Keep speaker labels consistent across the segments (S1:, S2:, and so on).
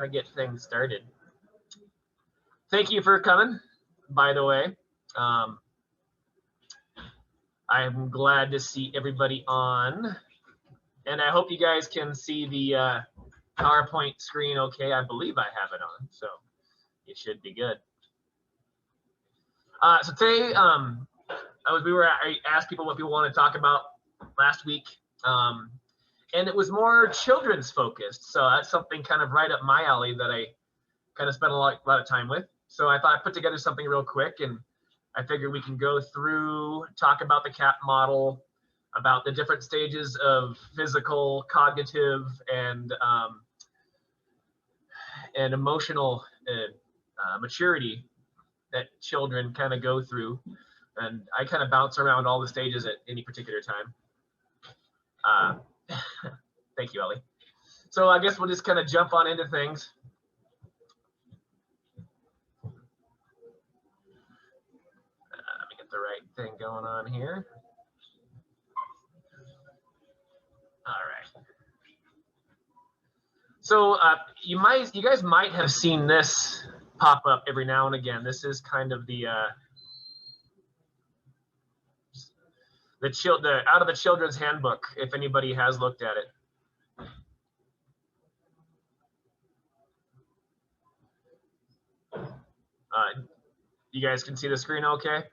S1: of get things started. Thank you for coming, by the way. I'm glad to see everybody on. And I hope you guys can see the PowerPoint screen okay. I believe I have it on, so it should be good. So today, I asked people what people want to talk about last week. And it was more children's focused. So that's something kind of right up my alley that I kind of spent a lot of time with. So I thought I'd put together something real quick, and I figured we can go through, talk about the CAP model, about the different stages of physical, cognitive, and emotional maturity that children kind of go through. And I kind of bounce around all the stages at any particular time. Thank you, Ellie. So I guess we'll just kind of jump on into things. Let me get the right thing going on here. All right. So you guys might have seen this pop up every now and again. This is kind of the out of the children's handbook, if anybody has looked at it. You guys can see the screen okay?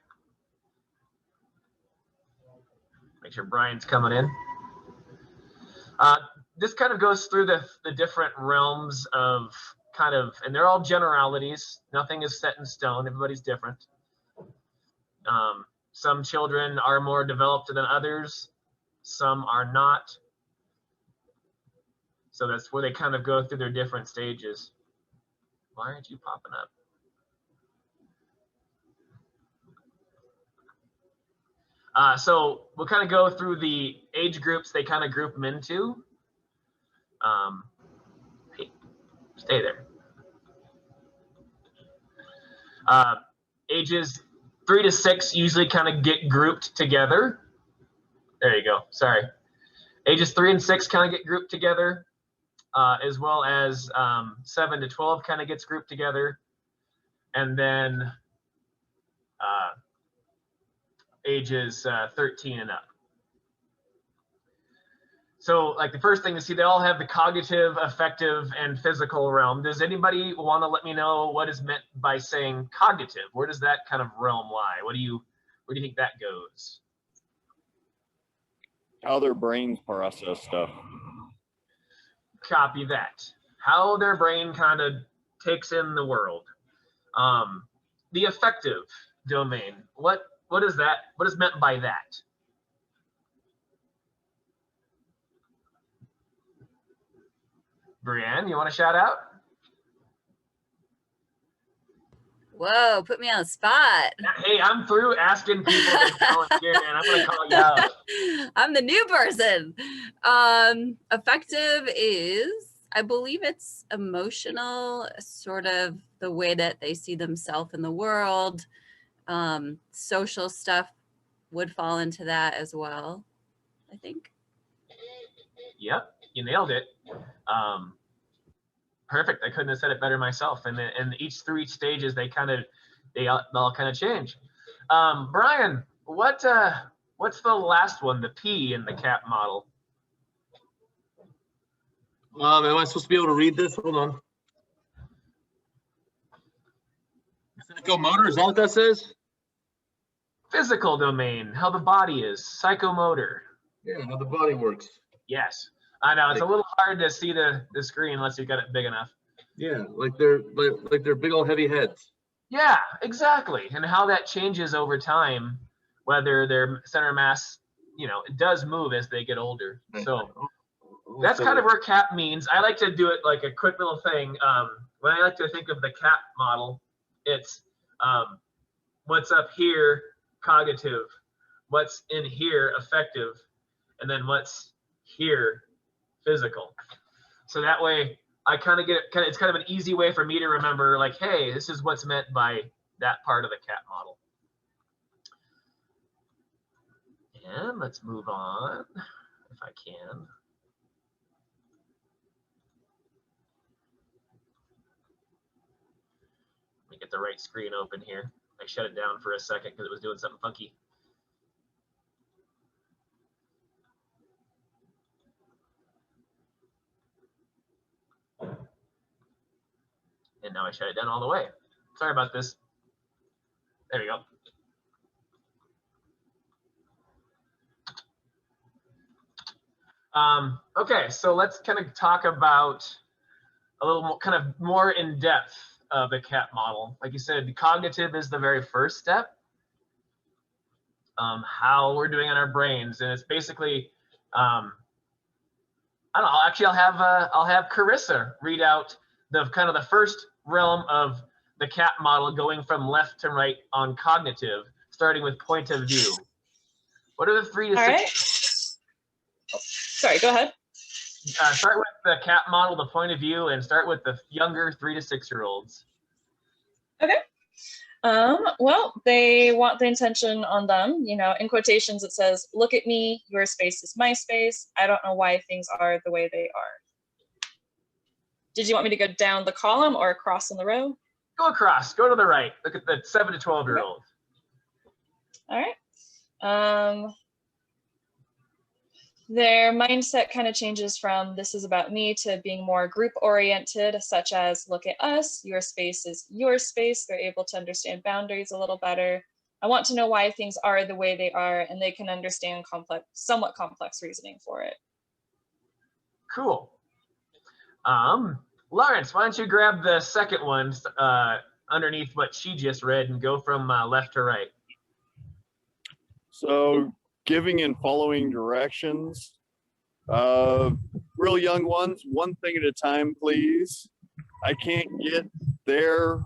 S1: Make sure Brian's coming in. This kind of goes through the different realms of and they're all generalities. Nothing is set in stone. Everybody's different. Some children are more developed than others. Some are not. So that's where they kind of go through their different stages. Why aren't you popping up? So we'll kind of go through the age groups they kind of group them into. Hey, stay there. Ages 3 to 6 usually kind of get grouped together. There you go. Sorry. Ages 3 and 6 kind of get grouped together, as well as 7 to 12 kind of gets grouped together. And then ages 13 and up. So like the first thing to see, they all have the cognitive, affective, and physical realm. Does anybody want to let me know what is meant by saying cognitive? Where does that kind of realm lie? Where do you think that goes?
S2: How their brains process stuff.
S1: Copy that. How their brain kind of takes in the world. The affective domain. What is that? What is meant by that? Brianne, you want to shout out?
S3: Whoa, put me on the spot.
S1: Hey, I'm through asking people to volunteer, and I'm going to call you out.
S3: I'm the new person. Affective is, I believe it's emotional, sort of the way that they see themselves in the world. Social stuff would fall into that as well, I think.
S1: Yep, you nailed it. Perfect. I couldn't have said it better myself. And through each stages, they all kind of change. Brian, what's the last one? The P in the CAP model.
S4: Am I supposed to be able to read this? Hold on. Psychomotor, is that what that says?
S1: Physical domain, how the body is. Psychomotor.
S4: Yeah, how the body works.
S1: Yes. I know it's a little hard to see the screen unless you've got it big enough.
S4: Yeah, like they're big old heavy heads.
S1: Yeah, exactly. And how that changes over time, whether their center mass, it does move as they get older. So that's kind of where CAP means. I like to do it like a quick little thing. When I like to think of the CAP model, it's what's up here, cognitive, what's in here, affective, and then what's here, physical. So that way I kind of it's kind of an easy way for me to remember, like, hey, this is what's meant by that part of the CAP model. And let's move on if I can. get the right screen open here. I shut it down for a second because it was doing something funky. And now I shut it down all the way. Sorry about this. There we go. Okay, so let's kind of talk about a little more, kind of more in depth of the CAP model. Like you said, the cognitive is the very first step. How we're doing in our brains, and it's basically, I don't know. Actually, I'll have Carissa read out the kind of the first realm of the CAP model, going from left to right on cognitive, starting with point of view. What are the 3 to 6?
S5: Right. Sorry, go ahead.
S1: Start with the CAP model, the point of view, and start with the younger 3 to 6-year-olds.
S5: Okay. Well, they want the intention on them. You know, in quotations, it says, "Look at me, your space is my space. I don't know why things are the way they are." Did you want me to go down the column or across in the row?
S1: Go across, go to the right. Look at the 7 to 12-year-old.
S5: All right. Their mindset kind of changes from "this is about me" to being more group oriented, such as "look at us, your space is your space." They're able to understand boundaries a little better. I want to know why things are the way they are, and they can understand somewhat complex reasoning for it.
S1: Cool. Lawrence, why don't you grab the second one underneath what she just read and go from left to right.
S2: So giving and following directions. Real young ones, one thing at a time, please. I can't get there.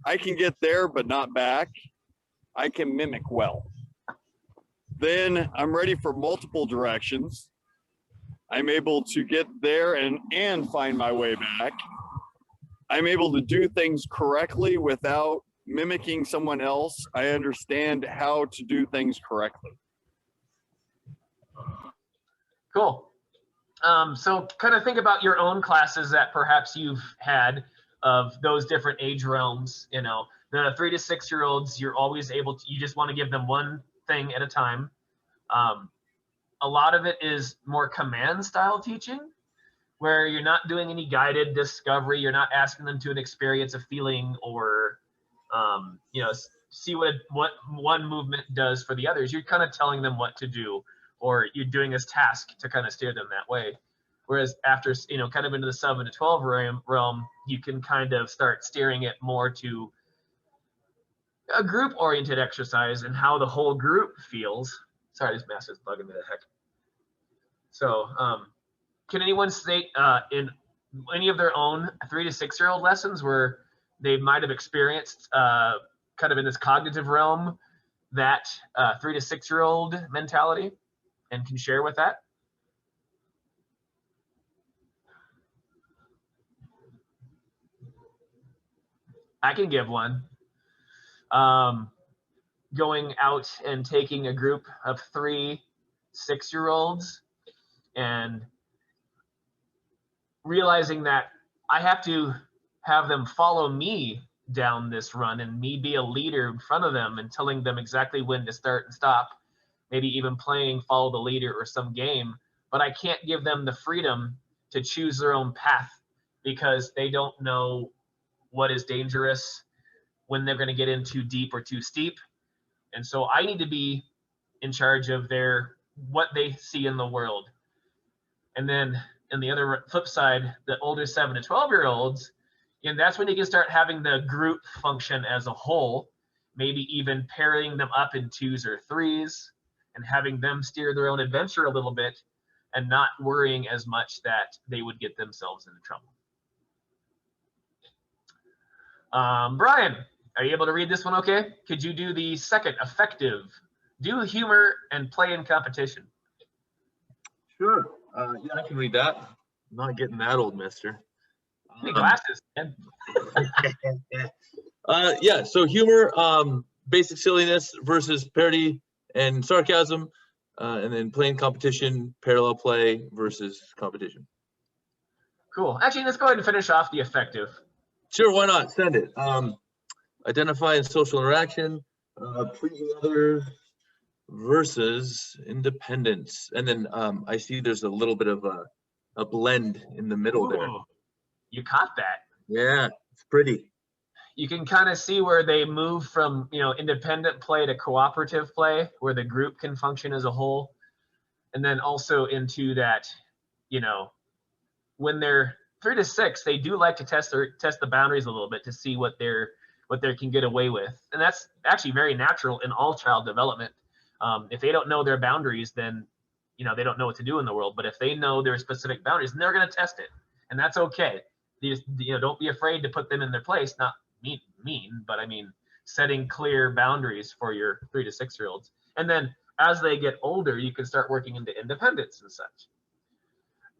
S2: I can get there, but not back. I can mimic well. Then I'm ready for multiple directions. I'm able to get there and find my way back. I'm able to do things correctly without mimicking someone else. I understand how to do things correctly.
S1: Cool. So kind of think about your own classes that perhaps you've had of those different age realms. You know, the 3 to 6-year-olds, you're always able to, you just want to give them one thing at a time. A lot of it is more command style teaching, where you're not doing any guided discovery. You're not asking them to experience a feeling or, you know, see what one movement does for the others. You're kind of telling them what to do, or you're doing this task to kind of steer them that way. Whereas after, you know, kind of into the 7 to 12 realm, you can kind of start steering it more to a group oriented exercise and how the whole group feels. Sorry, this mask is bugging me the heck. So can anyone state in any of their own 3 to 6-year-old lessons where they might have experienced kind of in this cognitive realm that 3 to 6-year-old mentality, and can share with that? I can give one. Going out and taking a group of 3 6-year-olds and realizing that I have to have them follow me down this run and me be a leader in front of them and telling them exactly when to start and stop, maybe even playing follow the leader or some game, but I can't give them the freedom to choose their own path because they don't know what is dangerous, when they're going to get in too deep or too steep. And so I need to be in charge of what they see in the world. And then in the other flip side, the older 7 to 12-year-olds, and that's when you can start having the group function as a whole, maybe even pairing them up in 2s or 3s and having them steer their own adventure a little bit and not worrying as much that they would get themselves into trouble. Brian, are you able to read this one okay? Could you do the second, effective? Do humor and play in competition.
S4: Sure. Yeah, I can read that. I'm not getting that old, mister.
S1: Any glasses, man.
S4: Yeah, so humor, basic silliness versus parody and sarcasm, and then playing competition, parallel play versus competition.
S1: Cool. Actually, let's go ahead and finish off the effective.
S4: Sure, why not? Send it. identify and social interaction, pleasing others versus independence. And then I see there's a little bit of a blend in the middle there.
S1: Ooh, you caught that.
S4: Yeah, it's pretty.
S1: You can kind of see where they move from, independent play to cooperative play, where the group can function as a whole. And then also into that, when they're 3 to 6, they do like to test the boundaries a little bit to see what they can get away with. And that's actually very natural in all child development. If they don't know their boundaries, then, they don't know what to do in the world. But if they know their specific boundaries, then they're going to test it. And that's okay. Don't be afraid to put them in their place. Not mean, but I mean, setting clear boundaries for your 3 to 6 year olds. And then as they get older, you can start working into independence and such.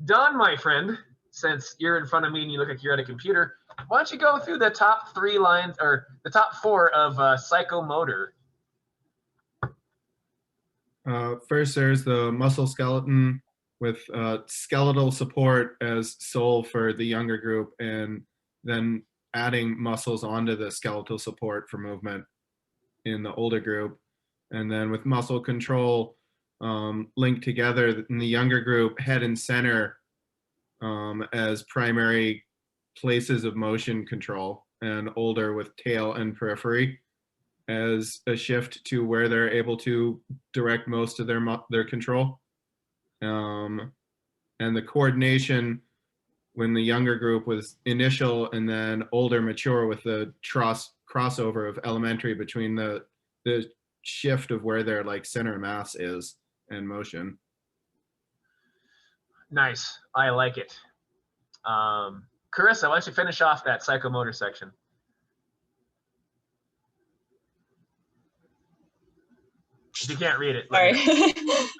S1: Don, my friend, since you're in front of me and you look like you're at a computer, why don't you go through the top 3 lines or the top 4 of psychomotor?
S6: First, there's the muscle skeleton with skeletal support as sole for the younger group, and then adding muscles onto the skeletal support for movement in the older group. And then with muscle control linked together in the younger group, head and center as primary places of motion control, and older with tail and periphery as a shift to where they're able to direct most of their control. And the coordination when the younger group was initial, and then older mature with the crossover of elementary between the shift of where their center of mass is and motion.
S1: Nice. I like it. Carissa, why don't you finish off that psychomotor section? If you can't read it.
S5: Sorry.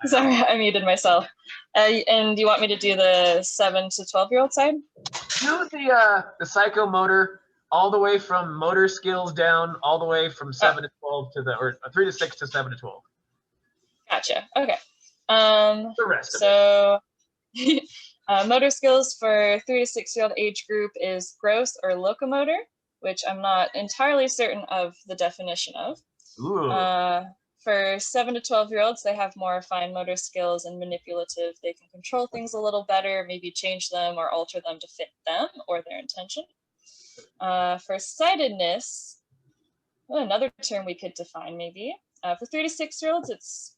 S5: Sorry, I muted myself. And do you want me to do the 7 to 12-year-old side?
S1: Do the psychomotor all the way from motor skills down, all the way from 7 to 12 or 3 to 6 to 7 to 12.
S5: Gotcha. Okay.
S1: The rest
S5: of it. Motor skills for 3 to 6-year-old age group is gross or locomotor, which I'm not entirely certain of the definition of.
S1: Ooh.
S5: For 7 to 12-year-olds, they have more fine motor skills and manipulative. They can control things a little better, maybe change them or alter them to fit them or their intention. For sightedness, another term we could define maybe. For 3 to 6-year-olds,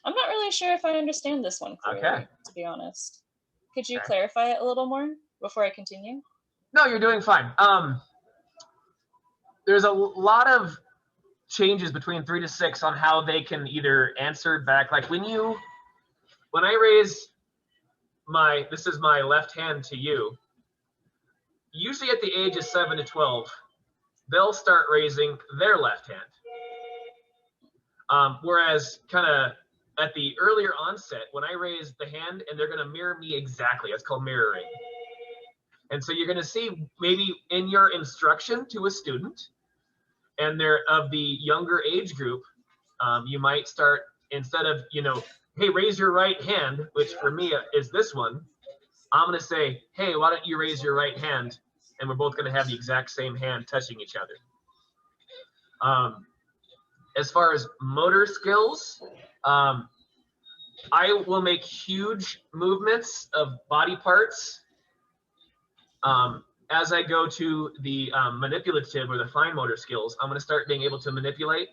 S5: I'm not really sure if I understand this one clearly, to be honest. Could you clarify it a little more before I continue?
S1: No, you're doing fine. There's a lot of changes between 3 to 6 on how they can either answer back. Like when I raise this is my left hand to you, usually at the age of 7 to 12, they'll start raising their left hand. Whereas kind of at the earlier onset, when I raise the hand and they're going to mirror me exactly, it's called mirroring. And so you're going to see maybe in your instruction to a student, and they're of the younger age group, you might start, instead of, hey, raise your right hand, which for me is this one, I'm going to say, hey, why don't you raise your right hand? And we're both going to have the exact same hand touching each other. As far as motor skills, I will make huge movements of body parts. As I go to the manipulative or the fine motor skills, I'm going to start being able to manipulate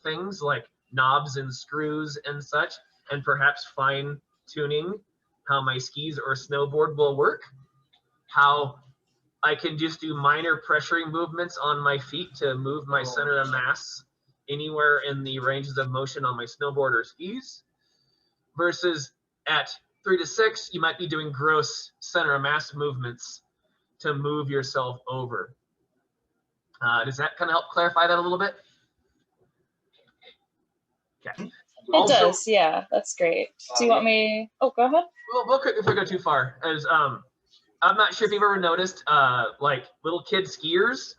S1: things like knobs and screws and such, and perhaps fine tuning how my skis or snowboard will work, how I can just do minor pressuring movements on my feet to move my center of mass anywhere in the ranges of motion on my snowboard or skis, versus at 3 to 6, you might be doing gross center of mass movements to move yourself over. Does that kind of help clarify that a little bit? Okay.
S5: It does, yeah, that's great. Do you want me, go ahead.
S1: Well, if we go too far, as I'm not sure if you've ever noticed, like little kid skiers,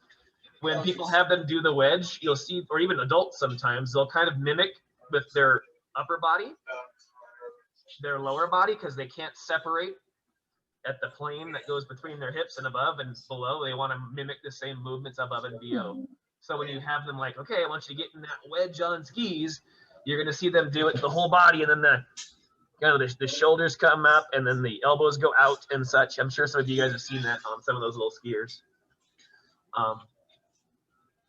S1: when people have them do the wedge, you'll see, or even adults sometimes, they'll kind of mimic with their upper body, their lower body, because they can't separate at the plane that goes between their hips and above and below. They want to mimic the same movements above and below. So when you have them like, okay, I want you to get in that wedge on skis, you're going to see them do it the whole body, and then the shoulders come up, and then the elbows go out and such. I'm sure some of you guys have seen that on some of those little skiers.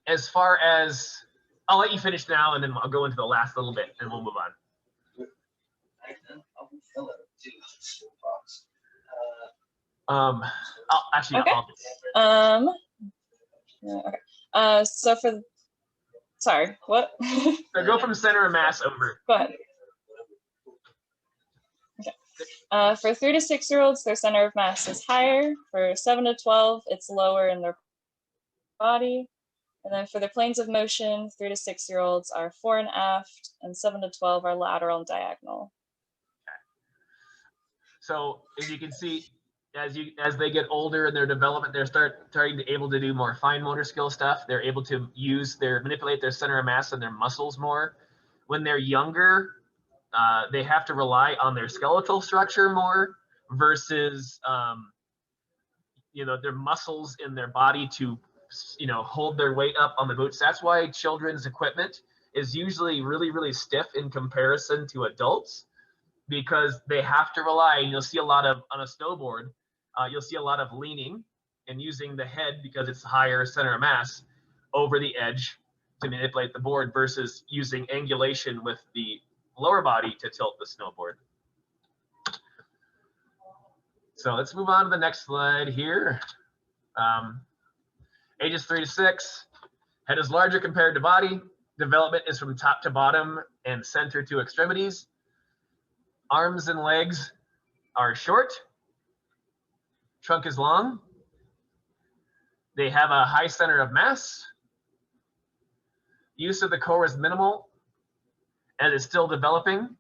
S1: As far as, I'll let you finish now, and then I'll go into the last little bit, and we'll move on. Actually,
S5: Okay. Okay. So sorry, what?
S1: So go from center of mass over.
S5: Go ahead. Okay. For 3 to 6 year olds, their center of mass is higher. For 7 to 12, it's lower in their body. And then for the planes of motion, 3 to 6 year olds are fore and aft, and 7 to 12 are lateral and diagonal.
S1: Okay. So as you can see, as they get older in their development, they're starting to able to do more fine motor skill stuff. They're able to manipulate their center of mass and their muscles more. When they're younger, they have to rely on their skeletal structure more versus their muscles in their body to hold their weight up on the boots. That's why children's equipment is usually really, really stiff in comparison to adults, because they have to rely, and you'll see a lot of, on a snowboard, you'll see a lot of leaning and using the head, because it's higher center of mass, over the edge to manipulate the board versus using angulation with the lower body to tilt the snowboard. So let's move on to the next slide here. Ages 3 to 6, head is larger compared to body. Development is from top to bottom and center to extremities. Arms and legs are short. Trunk is long. They have a high center of mass. Use of the core is minimal and is still developing.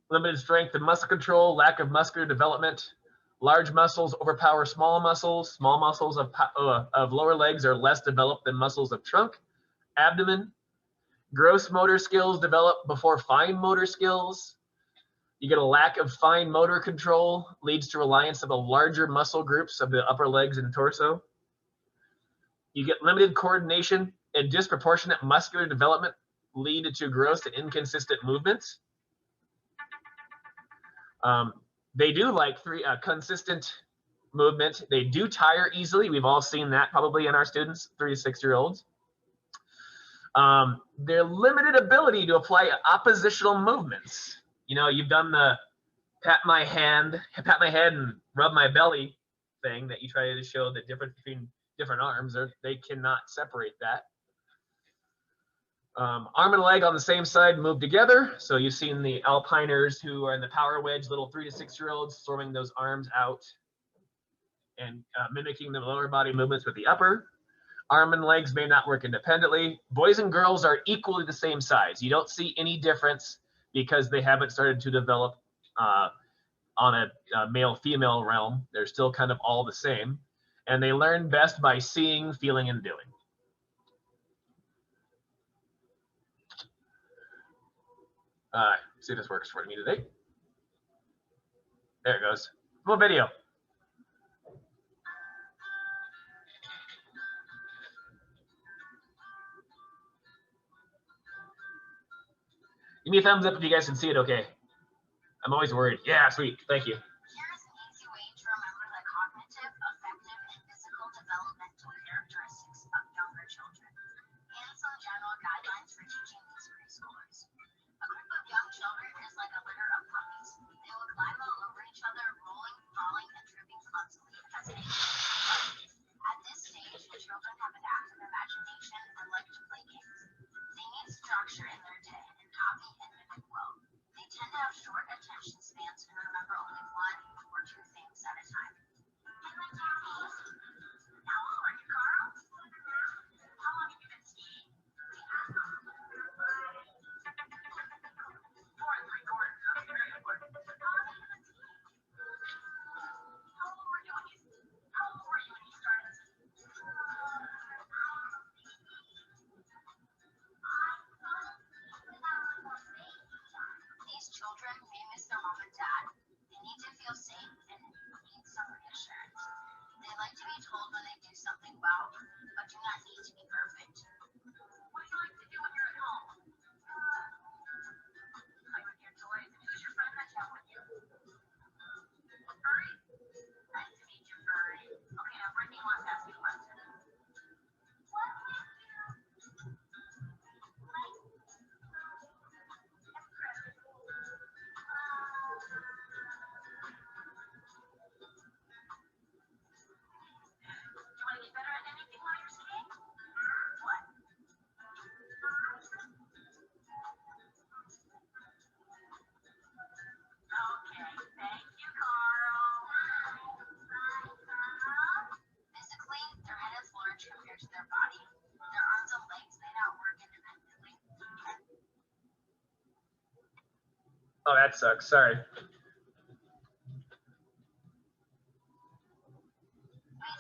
S1: Limited strength and muscle control, lack of muscular development. Large muscles overpower small muscles. Small muscles of lower legs are less developed than muscles of trunk. Abdomen. Gross motor skills develop before fine motor skills. You get a lack of fine motor control, leads to reliance of the larger muscle groups of the upper legs and torso. You get limited coordination and disproportionate muscular development, lead to gross and inconsistent movements. They do like consistent movement. They do tire easily. We've all seen that probably in our students, 3 to 6 year olds. Their limited ability to apply oppositional movements. You've done the pat my head and rub my belly thing that you try to show the difference between different arms, or they cannot separate that. Arm and leg on the same side move together. So you've seen the alpiners who are in the power wedge, little 3 to 6 year olds throwing those arms out and mimicking the lower body movements with the upper. Arm and legs may not work independently. Boys and girls are equally the same size. You don't see any difference because they haven't started to develop on a male-female realm. They're still kind of all the same. And they learn best by seeing, feeling, and doing. See if this works for me today. There it goes. Full video. Give me a thumbs up if you guys can see it okay. I'm always worried. Yeah, sweet. Thank you.
S7: Here's an easy way to remember the cognitive, affective, and physical developmental characteristics of younger children, and some general guidelines for teaching these preschoolers. A group of young children is like a litter of puppies. They will climb all over each other, rolling, falling, and tripping clumsily as they At this stage, the children have an active imagination and like to play games. They need structure in their day and copy and mimic well. They tend to have short attention spans and remember only one
S1: Oh, that sucks. Sorry.
S7: We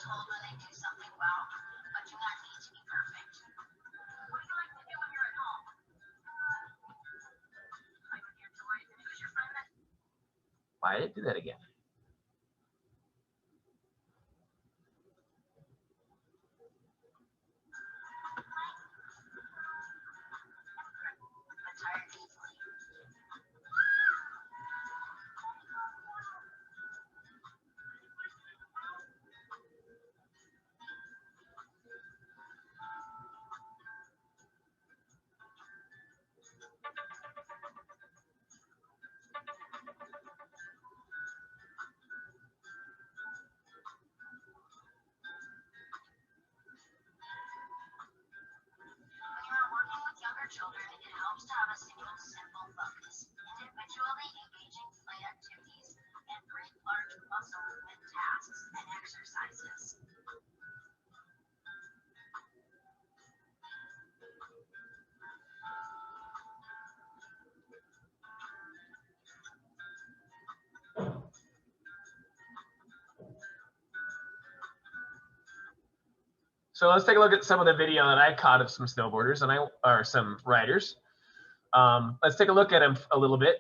S7: told when they do something well, but do not need to be perfect. What do you like to do when you're at home? Play with your toys and who's your friend that
S1: Why did it do that again?
S7: gets tired easily? When you are working with younger children, it helps to have a single, simple focus. Individually engaging play activities and brief large muscle movement tasks and exercises.
S1: So let's take a look at some of the video that I caught of some snowboarders or some riders. Let's take a look at him a little bit.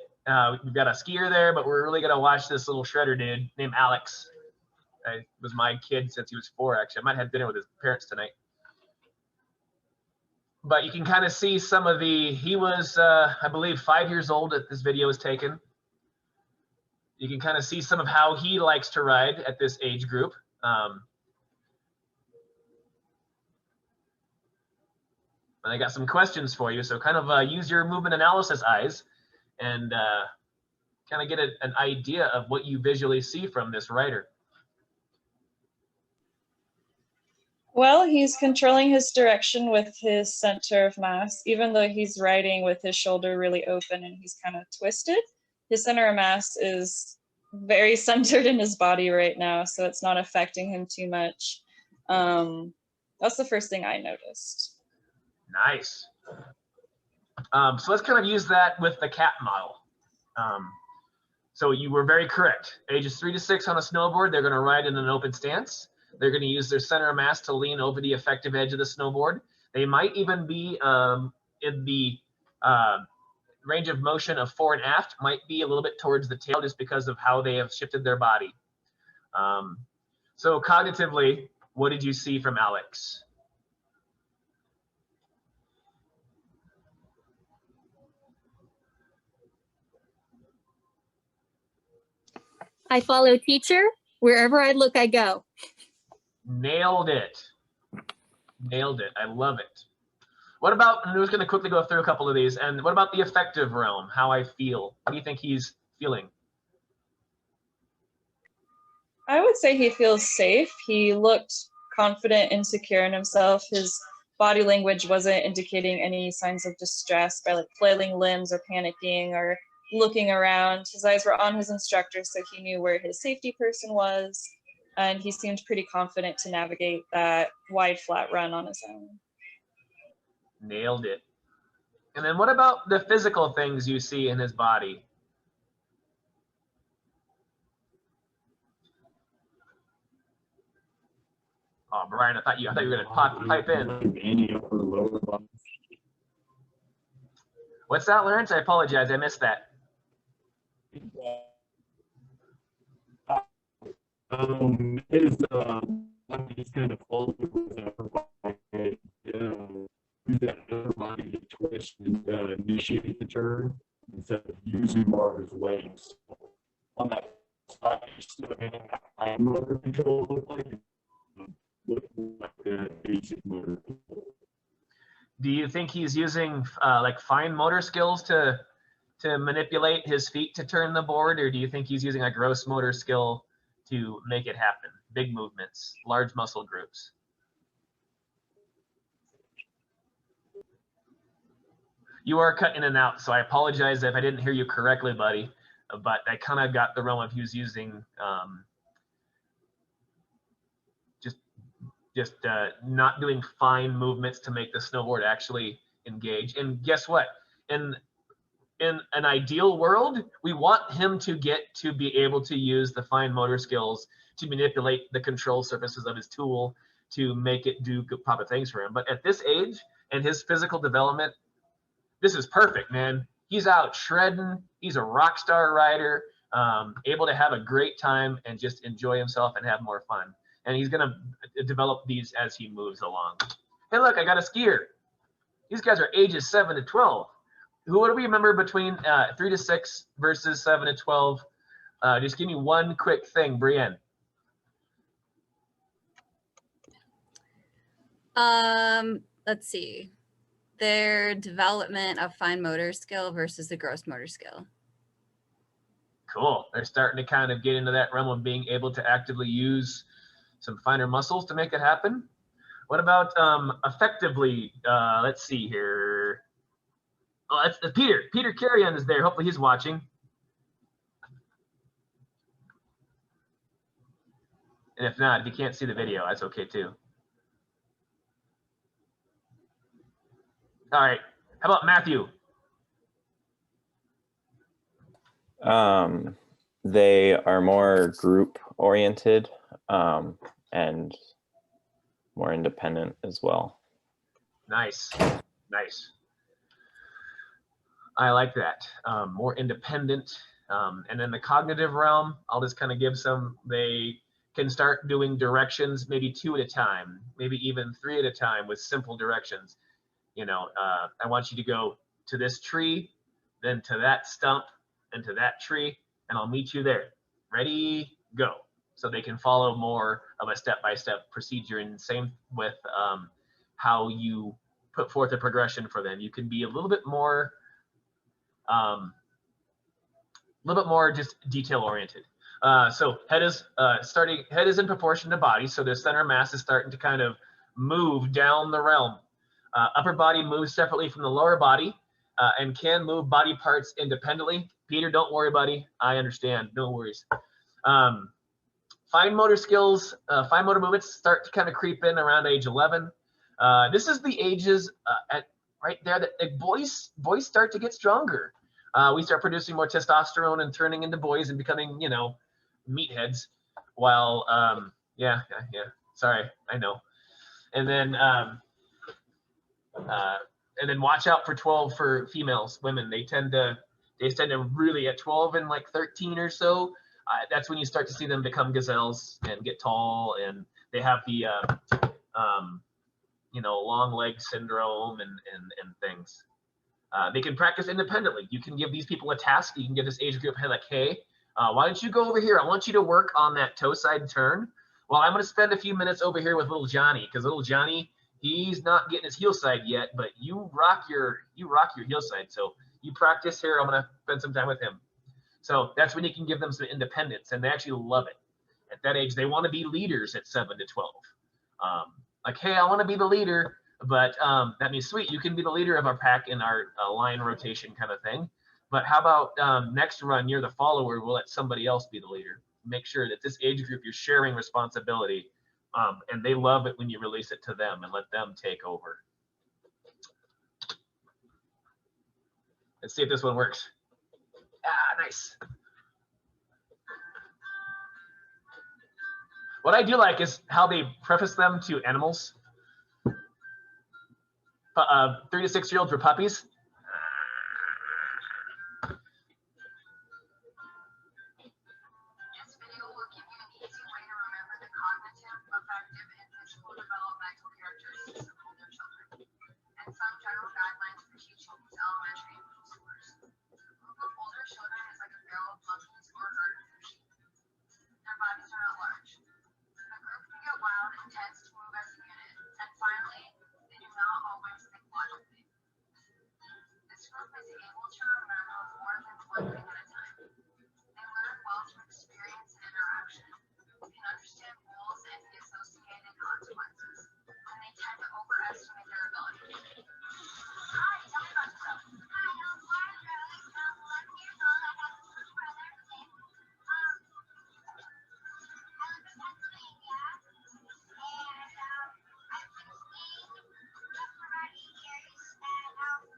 S1: We've got a skier there, but we're really gonna watch this little shredder dude named Alex. He was my kid since he was 4, actually. I might have dinner with his parents tonight. But you can kind of see some of he was, I believe, 5 years old that this video was taken. You can kind of see some of how he likes to ride at this age group. And I got some questions for you, so kind of use your movement analysis eyes and kind of get an idea of what you visually see from this rider.
S5: Well, he's controlling his direction with his center of mass, even though he's riding with his shoulder really open and he's kind of twisted. His center of mass is very centered in his body right now, so it's not affecting him too much. That's the first thing I noticed.
S1: Nice. So let's kind of use that with the cat model. So you were very correct. Ages 3 to 6 on a snowboard, they're going to ride in an open stance. They're going to use their center of mass to lean over the effective edge of the snowboard. They might even be in the range of motion of fore and aft, might be a little bit towards the tail just because of how they have shifted their body. So cognitively, what did you see from Alex?
S8: I follow teacher. Wherever I look, I go.
S1: Nailed it. Nailed it. I love it. What about, I'm just going to quickly go through a couple of these, and what about the affective realm, how I feel? How do you think he's feeling?
S5: I would say he feels safe. He looked confident and secure in himself. His body language wasn't indicating any signs of distress by like flailing limbs or panicking or looking around. His eyes were on his instructor, so he knew where his safety person was, and he seemed pretty confident to navigate that wide flat run on his own.
S1: Nailed it. And then what about the physical things you see in his body? Oh, Brian, I thought you were gonna pipe in.
S2: Any upper lower body.
S1: What's that, Lawrence? I apologize, I missed that.
S2: His he's kind of folded with that use that upper body to twist and initiate the turn instead of using more of his legs. On that side, he's still getting that high motor control look like that basic motor control.
S1: Do you think he's using like fine motor skills to manipulate his feet to turn the board, or do you think he's using a gross motor skill to make it happen? Big movements, large muscle groups. You are cutting in and out, so I apologize if I didn't hear you correctly, buddy. But I kind of got the realm of who's using just not doing fine movements to make the snowboard actually engage. And guess what? In in an ideal world, we want him to get to be able to use the fine motor skills to manipulate the control surfaces of his tool to make it do proper things for him. But at this age and his physical development, this is perfect, man. He's out shredding. He's a rock star rider, able to have a great time and just enjoy himself and have more fun. And he's going to develop these as he moves along. Hey, look, I got a skier. These guys are ages 7 to 12. Who do we remember between 3 to 6 versus 7 to 12? Just give me one quick thing, Brienne.
S3: Let's see. Their development of fine motor skill versus the gross motor skill.
S1: Cool. They're starting to kind of get into that realm of being able to actively use some finer muscles to make it happen. What about effectively? Let's see here. Oh, that's Peter. Peter Carrion is there. Hopefully he's watching. And if not, if you can't see the video, that's okay too. All right. How about Matthew?
S9: They are more group oriented and more independent as well.
S1: Nice. Nice. I like that. More independent. And in the cognitive realm, I'll just kind of give some, they can start doing directions, maybe 2 at a time, maybe even 3 at a time with simple directions. You know, I want you to go to this tree, then to that stump, and to that tree, and I'll meet you there. Ready, go. So they can follow more of a step-by-step procedure, and same with how you put forth a progression for them. You can be a little bit more just detail-oriented. So head is in proportion to body, so the center mass is starting to kind of move down the realm. Upper body moves separately from the lower body and can move body parts independently. Peter, don't worry, buddy. I understand. No worries. Fine motor skills, fine motor movements start to kind of creep in around age 11. This is the ages right there that boys start to get stronger. We start producing more testosterone and turning into boys and becoming, you know, meatheads. While, yeah. Sorry, I know. And then watch out for 12 for females, women. They tend to really at 12 and like 13 or so. That's when you start to see them become gazelles and get tall, and they have the you know, long leg syndrome and things. They can practice independently. You can give these people a task. You can give this age group, hey, like, hey, why don't you go over here? I want you to work on that toe side turn. Well, I'm going to spend a few minutes over here with little Johnny, because little Johnny, he's not getting his heel side yet, but you rock your heel side. So you practice here. I'm going to spend some time with him. So that's when you can give them some independence, and they actually love it. At that age, they want to be leaders at 7 to 12. Like, hey, I want to be the leader, but that means, sweet, you can be the leader of our pack in our line rotation kind of thing. But how about next run, you're the follower, we'll let somebody else be the leader. Make sure that this age group, you're sharing responsibility, and they love it when you release it to them and let them take over. Let's see if this one works. Ah, nice. What I do like is how they preface them to animals. 3 to 6 year olds were puppies.
S7: This video will give you an easy way to remember the cognitive, affective, and physical developmental characteristics of older children, and some general guidelines for teaching these elementary and middle schoolers. A group of older children is like a barrel of monkeys or herd of sheep. Their bodies are not large. The group can get wild and tends to move as a unit, and finally, they do not always think logically. This group is able to remember more than one thing at a time. They learn well through experience and interaction, can understand rules and the associated consequences, and they tend to overestimate their ability. Hi, tell me about yourself. Hi, I'm Laura Rose. I'm 11 years old. I have a little brother. I live in Pennsylvania, and I've been skiing just about 8 years at Colorado.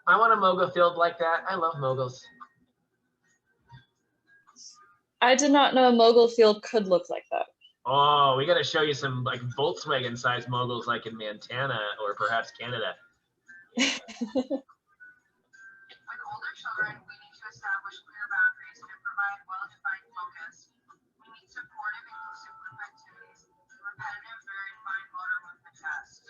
S1: I want a mogul field like that. I love moguls.
S5: I did not know a mogul field could look like that.
S1: Oh, we got to show you some like Volkswagen-sized moguls like in Montana or perhaps Canada.
S7: With older children, we need to establish clear boundaries and provide well-defined focus. We need supportive, inclusive group activities, repetitive, very fine motor movement tasks.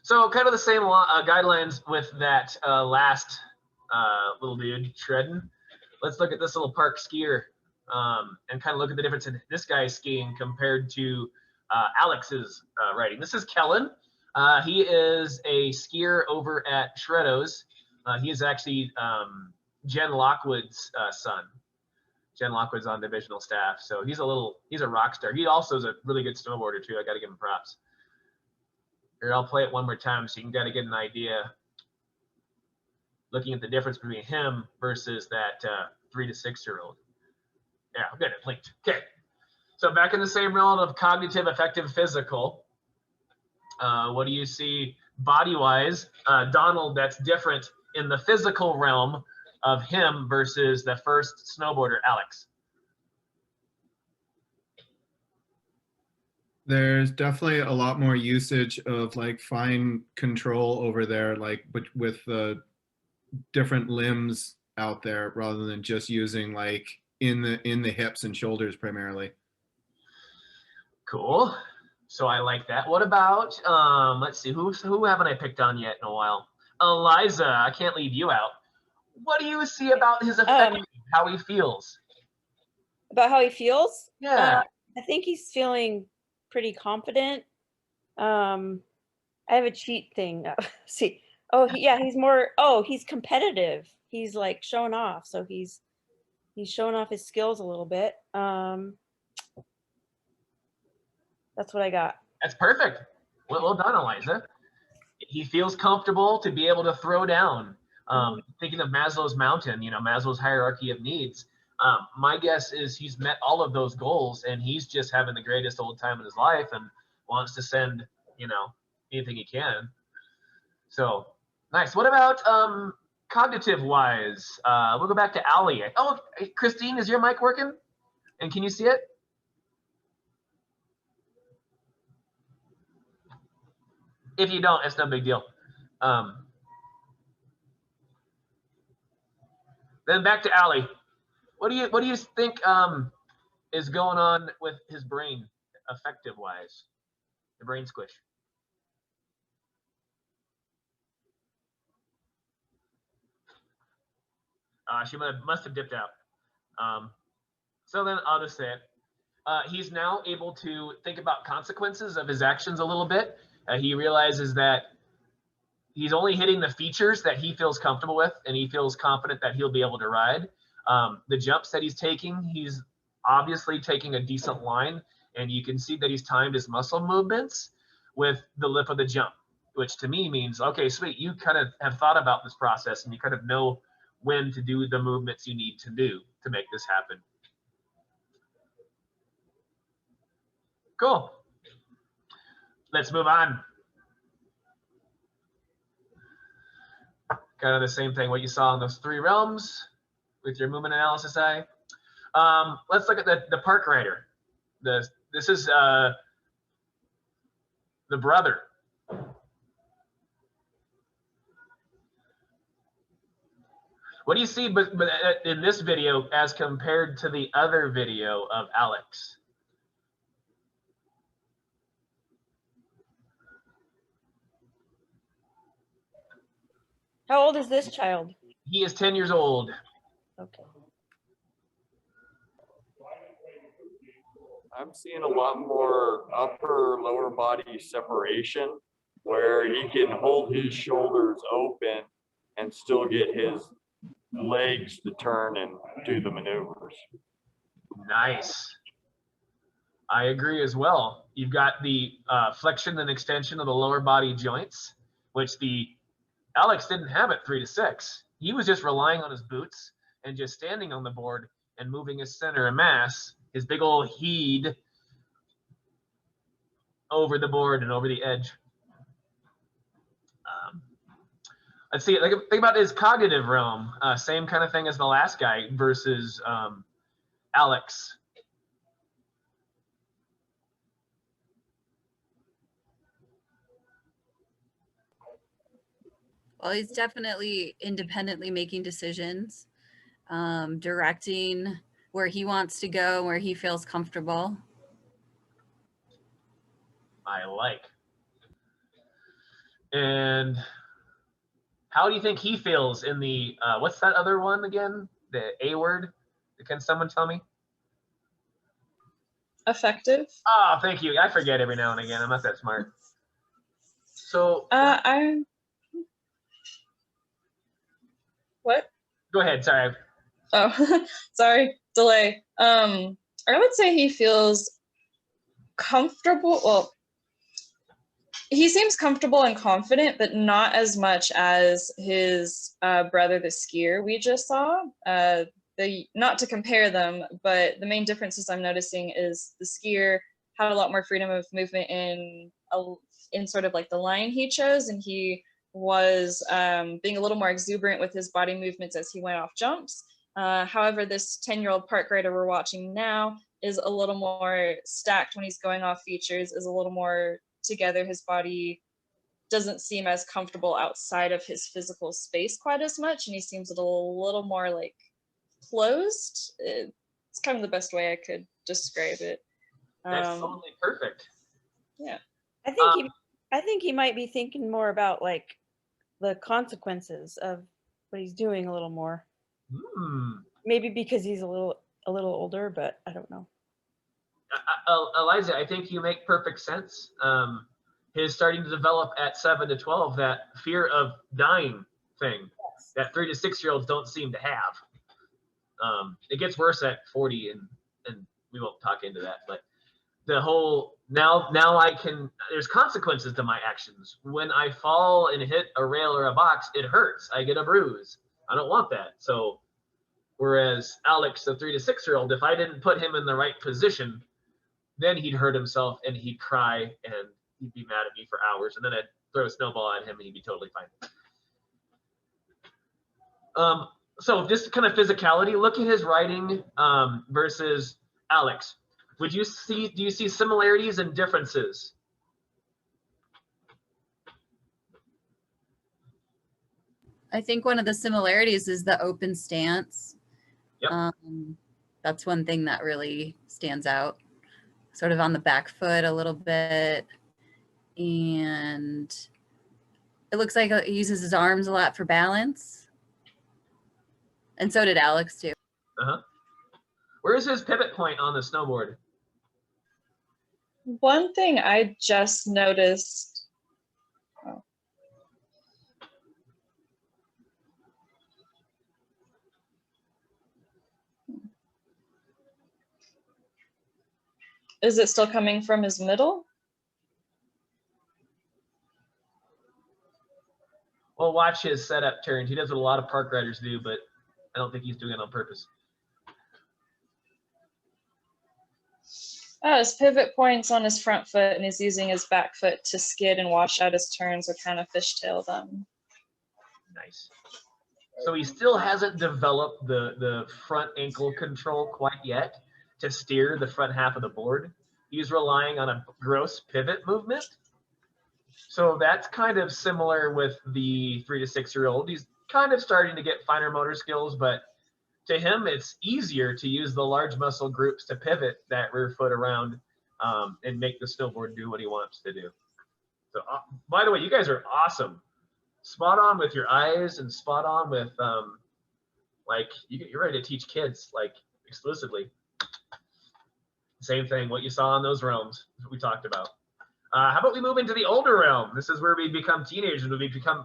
S1: So kind of the same guidelines with that last little dude shredding. Let's look at this little park skier and kind of look at the difference in this guy's skiing compared to Alex's riding. This is Kellen. He is a skier over at Shreddo's. He is actually Jen Lockwood's son. Jen Lockwood's on divisional staff, so he's a rock star. He also is a really good snowboarder too. I got to give him props. Here, I'll play it one more time so you can kind of get an idea. Looking at the difference between him versus that 3 to 6 year old. Yeah, I'll get it linked. Okay. So back in the same realm of cognitive, affective, physical. What do you see body-wise? Donald, that's different in the physical realm of him versus the first snowboarder, Alex.
S6: There's definitely a lot more usage of like fine control over there, like with different limbs out there rather than just using like in the hips and shoulders primarily.
S1: Cool. So I like that. What about let's see, who haven't I picked on yet in a while? Eliza, I can't leave you out. What do you see about his effect, how he feels?
S10: About how he feels?
S1: Yeah.
S10: I think he's feeling pretty confident. I have a cheat thing. See, he's more. Oh, he's competitive. He's like showing off. So he's showing off his skills a little bit. That's what I got.
S1: That's perfect. Well done, Eliza. He feels comfortable to be able to throw down. Thinking of Maslow's mountain, Maslow's hierarchy of needs. My guess is he's met all of those goals and he's just having the greatest old time in his life and wants to send, anything he can. So nice. What about cognitive wise? We'll go back to Allie. Oh, Christine, is your mic working? And can you see it? If you don't, it's no big deal. Then back to Allie. What do you think is going on with his brain, affective wise? The brain squish. She must have dipped out. So then I'll just say it. He's now able to think about consequences of his actions a little bit. He realizes that he's only hitting the features that he feels comfortable with, and he feels confident that he'll be able to ride. The jumps that he's taking, he's obviously taking a decent line, and you can see that he's timed his muscle movements with the lip of the jump, which to me means, okay, sweet, you kind of have thought about this process, and you kind of know when to do the movements you need to do to make this happen. Cool. Let's move on. Kind of the same thing, what you saw in those 3 realms with your movement analysis eye. Let's look at the park rider. This is the brother. What do you see but in this video as compared to the other video of Alex?
S10: How old is this child?
S1: He is 10 years old.
S10: Okay.
S2: I'm seeing a lot more upper lower body separation where he can hold his shoulders open and still get his legs to turn and do the maneuvers.
S1: Nice. I agree as well. You've got the flexion and extension of the lower body joints, which the Alex didn't have at 3 to 6. He was just relying on his boots and just standing on the board and moving his center of mass, his big old heed, over the board and over the edge. Let's see, like, think about his cognitive realm. Same kind of thing as the last guy versus Alex.
S3: Well, he's definitely independently making decisions, directing where he wants to go, where he feels comfortable.
S1: I like. And how do you think he feels in the, what's that other one again? The A word? Can someone tell me?
S5: Effective.
S1: Oh, thank you. I forget every now and again. I'm not that smart. So
S5: What?
S1: Go ahead. Sorry.
S5: Oh, sorry, delay. I would say he feels comfortable. Well, he seems comfortable and confident, but not as much as his brother, the skier we just saw. Not to compare them, but the main differences I'm noticing is the skier had a lot more freedom of movement in sort of like the line he chose, and he was being a little more exuberant with his body movements as he went off jumps. However, this 10-year-old park rider we're watching now is a little more stacked when he's going off features, is a little more together. His body doesn't seem as comfortable outside of his physical space quite as much, and he seems a little more like closed. It's kind of the best way I could describe it.
S1: That's totally perfect.
S5: Yeah.
S10: I think he might be thinking more about like the consequences of what he's doing a little more. Maybe because he's a little older, but I don't know.
S1: Eliza, I think you make perfect sense. His starting to develop at 7 to 12 that fear of dying thing that 3 to 6-year-olds don't seem to have. It gets worse at 40, and we won't talk into that. But the whole now I can. There's consequences to my actions. When I fall and hit a rail or a box, it hurts. I get a bruise. I don't want that. So, whereas Alex, the 3 to 6-year-old, if I didn't put him in the right position, then he'd hurt himself and he'd cry and he'd be mad at me for hours, and then I'd throw a snowball at him and he'd be totally fine. So just kind of physicality, look at his riding versus Alex. Do you see similarities and differences?
S3: I think one of the similarities is the open stance.
S1: Yep.
S3: That's one thing that really stands out. Sort of on the back foot a little bit. And it looks like he uses his arms a lot for balance. And so did Alex too.
S1: Where's his pivot point on the snowboard?
S5: One thing I just noticed. Is it still coming from his middle?
S1: Well, watch his setup turns. He does what a lot of park riders do, but I don't think he's doing it on purpose.
S5: Oh, his pivot point's on his front foot, and he's using his back foot to skid and wash out his turns or kind of fishtail them.
S1: Nice. So he still hasn't developed the front ankle control quite yet to steer the front half of the board. He's relying on a gross pivot movement. So that's kind of similar with the 3 to 6-year-old. He's kind of starting to get finer motor skills, but to him, it's easier to use the large muscle groups to pivot that rear foot around and make the snowboard do what he wants to do. So, by the way, you guys are awesome. Spot on with your eyes and spot on with, like, you're ready to teach kids, like, exclusively. Same thing, what you saw on those realms, we talked about. How about we move into the older realm? This is where we become teenagers, we become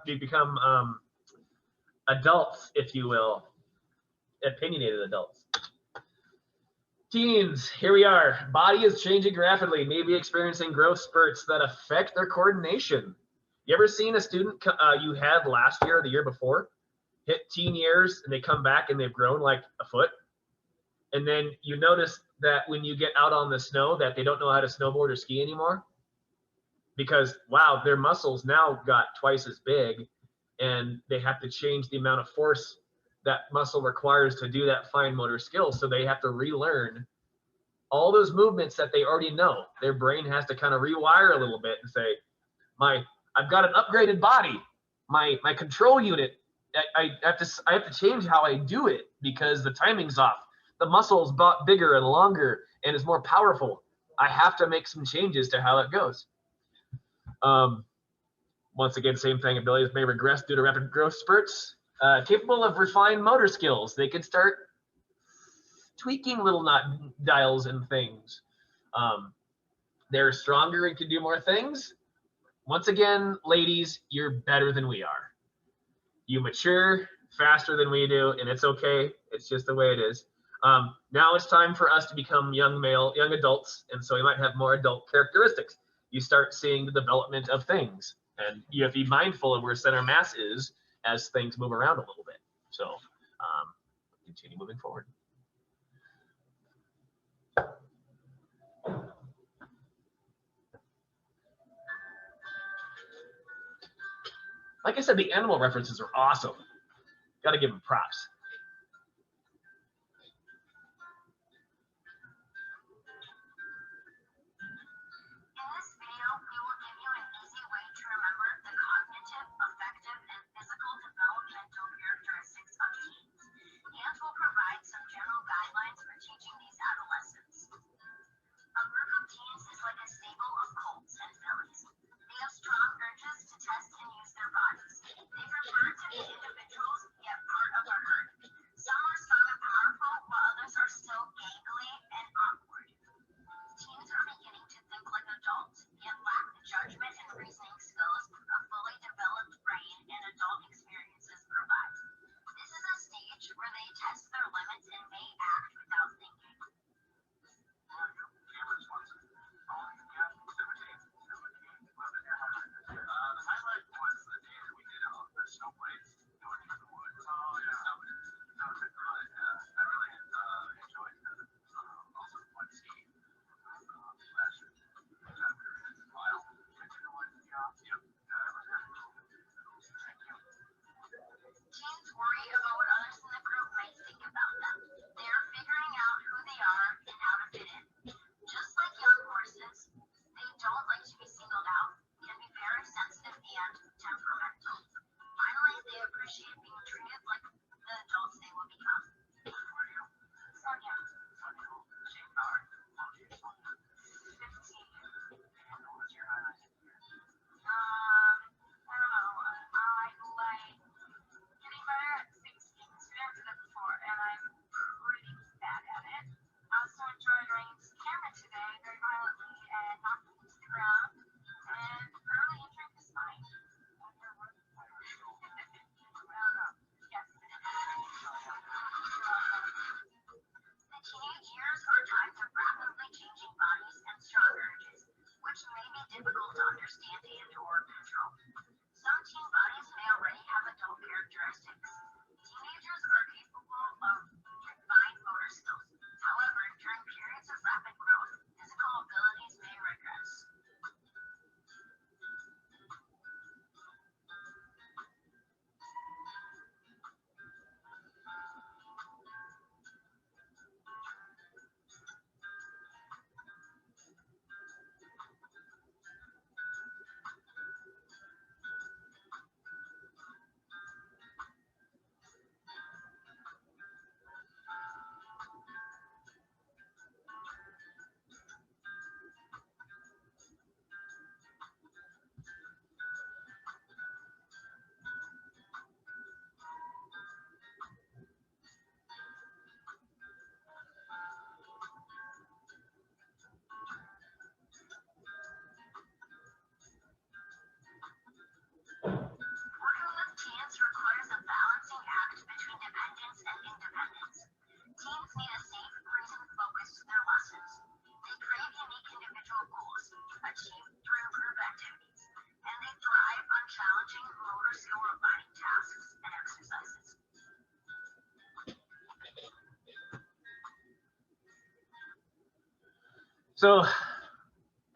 S1: adults, if you will. Opinionated adults. Teens, here we are. Body is changing rapidly, maybe experiencing growth spurts that affect their coordination. You ever seen a student you had last year or the year before hit teen years and they come back and they've grown like a foot? And then you notice that when you get out on the snow that they don't know how to snowboard or ski anymore? because wow, their muscles now got twice as big, and they have to change the amount of force that muscle requires to do that fine motor skill. So they have to relearn all those movements that they already know. Their brain has to kind of rewire a little bit and say, I've got an upgraded body. My control unit, I have to change how I do it because the timing's off. The muscle's bigger and longer and is more powerful. I have to make some changes to how it goes. Once again, same thing. Abilities may regress due to rapid growth spurts. Capable of refined motor skills. They can start tweaking little knot dials and things. They're stronger and can do more things. Once again, ladies, you're better than we are. You mature faster than we do, and it's okay. It's just the way it is. Now it's time for us to become young adults, and so we might have more adult characteristics. You start seeing the development of things, and you have to be mindful of where center mass is as things move around a little bit. So continue moving forward. Like I said, the animal references are awesome. Got to give them props.
S7: In this video, we will give you an easy way to remember the cognitive, affective, and physical developmental characteristics of teens, and will provide some general guidelines for teaching these adolescents. A group of teens is like a stable of colts and fillies. They have strong urges to test and use their bodies. They prefer to be individuals, yet part of a herd. Some are strong and powerful, while others are still gangly and awkward. Teens are beginning to think like adults, yet lack the judgment and reasoning skills a fully developed brain and adult experiences provide. This is a stage where they test their limits and may act without thinking. Teens worry about what others in the group might think about them. They are figuring out who they are and how to fit in. Just like young horses, they don't like to be singled out, can be very sensitive and temperamental. Finally, they appreciate being treated like the adults they will become. Sonia. 15. I don't know. I like getting better at things students did before, and I'm pretty bad at it. I also enjoyed running into the camera today very violently and knocking into the ground, and early injuring the spine. Yes. The teenage years are times of rapidly changing bodies and strong urges, which may be difficult to understand and/or control. Some teen bodies may already have adult characteristics. Teenagers are capable of refined motor skills. However, during periods of rapid growth, physical abilities may regress. Working with teens requires a balancing act between dependence and independence. Teens need a safe, reason-focused to their lessons. They crave unique individual goals, achieved through group activities, and they thrive on challenging motor skill refining tasks and exercises.
S1: So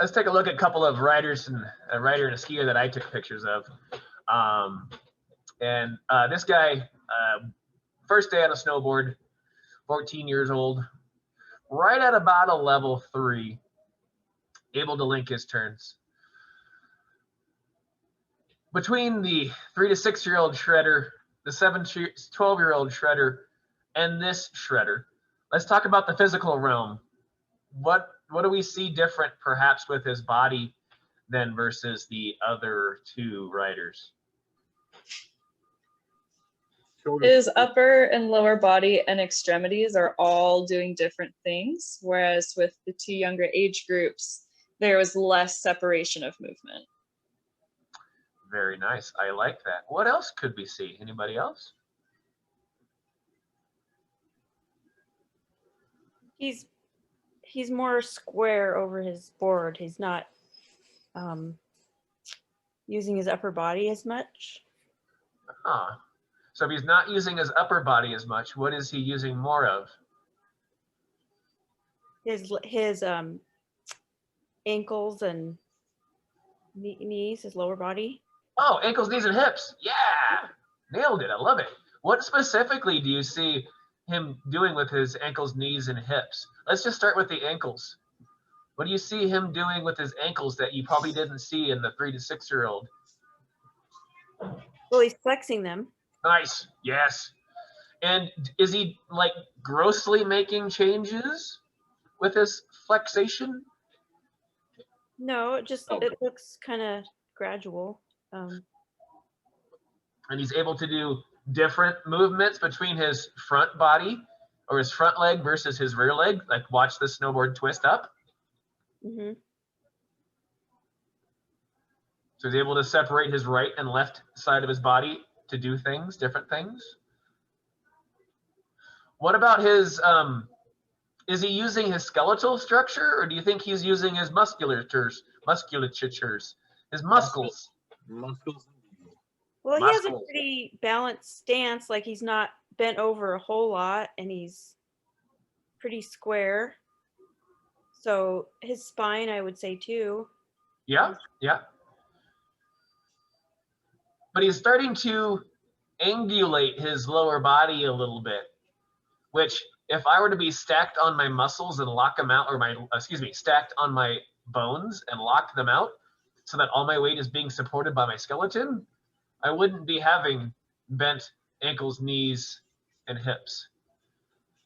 S1: let's take a look at a couple of riders and a rider and a skier that I took pictures of. This guy, first day on a snowboard, 14 years old, right at about a level 3, able to link his turns. Between the 3 to 6-year-old shredder, the 12-year-old shredder, and this shredder, let's talk about the physical realm. What do we see different perhaps with his body than versus the other two riders?
S5: His upper and lower body and extremities are all doing different things, whereas with the two younger age groups, there was less separation of movement.
S1: Very nice. I like that. What else could we see? Anybody else?
S10: He's more square over his board. He's not using his upper body as much.
S1: Huh. So if he's not using his upper body as much, what is he using more of?
S10: His ankles and knees, his lower body.
S1: Oh, ankles, knees, and hips. Yeah, nailed it. I love it. What specifically do you see him doing with his ankles, knees, and hips? Let's just start with the ankles. What do you see him doing with his ankles that you probably didn't see in the 3 to 6-year-old?
S10: Well, he's flexing them.
S1: Nice. Yes. And is he like grossly making changes with his flexation?
S10: No, it looks kind of gradual.
S1: And he's able to do different movements between his front body or his front leg versus his rear leg. Like watch the snowboard twist up.
S10: Mm-hmm.
S1: So he's able to separate his right and left side of his body to do things, different things. What about his, is he using his skeletal structure, or do you think he's using his musculatures, his muscles?
S4: Muscles.
S10: Well, he has a pretty balanced stance, like he's not bent over a whole lot, and he's pretty square. So his spine, I would say, too.
S1: Yeah, yeah. But he's starting to angulate his lower body a little bit, which if I were to be stacked on my muscles and lock them out, or stacked on my bones and lock them out so that all my weight is being supported by my skeleton, I wouldn't be having bent ankles, knees, and hips.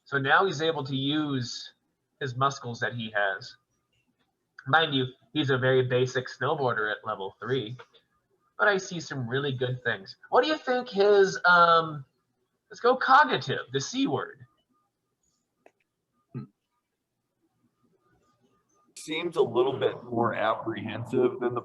S1: So now he's able to use his muscles that he has. Mind you, he's a very basic snowboarder at level 3, but I see some really good things. What do you think his, let's go cognitive, the C word.
S2: Seems a little bit more apprehensive than the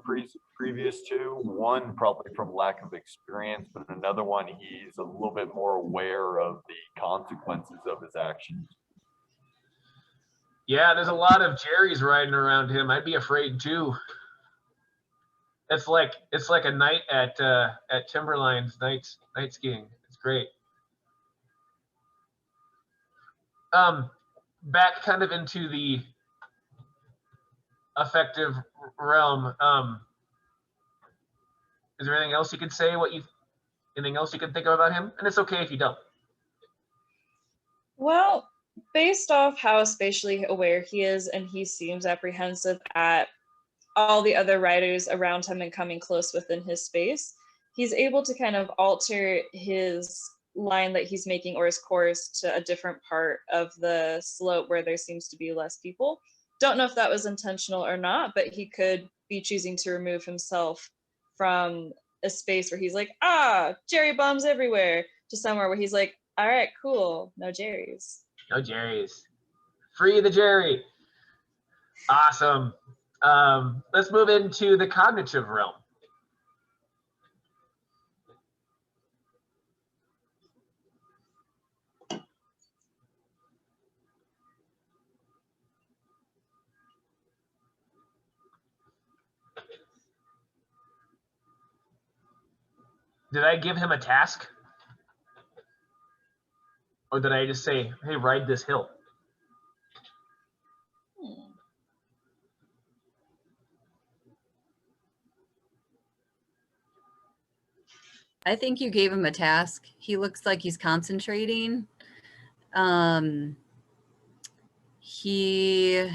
S2: previous two. One probably from lack of experience, but another one, he's a little bit more aware of the consequences of his actions.
S1: Yeah, there's a lot of Jerry's riding around him. I'd be afraid too. It's like a night at Timberline's night skiing. It's great. Back kind of into the effective realm. Is there anything else you could say? Anything else you can think of about him? And it's okay if you don't.
S5: Well, based off how spatially aware he is, and he seems apprehensive at all the other riders around him and coming close within his space, he's able to kind of alter his line that he's making or his course to a different part of the slope where there seems to be less people. Don't know if that was intentional or not, but he could be choosing to remove himself from a space where he's like, Jerry bombs everywhere, to somewhere where he's like, all right, cool, no Jerry's.
S1: No Jerry's. Free the Jerry. Awesome. Let's move into the cognitive realm. Did I give him a task? Or did I just say, hey, ride this hill?
S3: I think you gave him a task. He looks like he's concentrating. He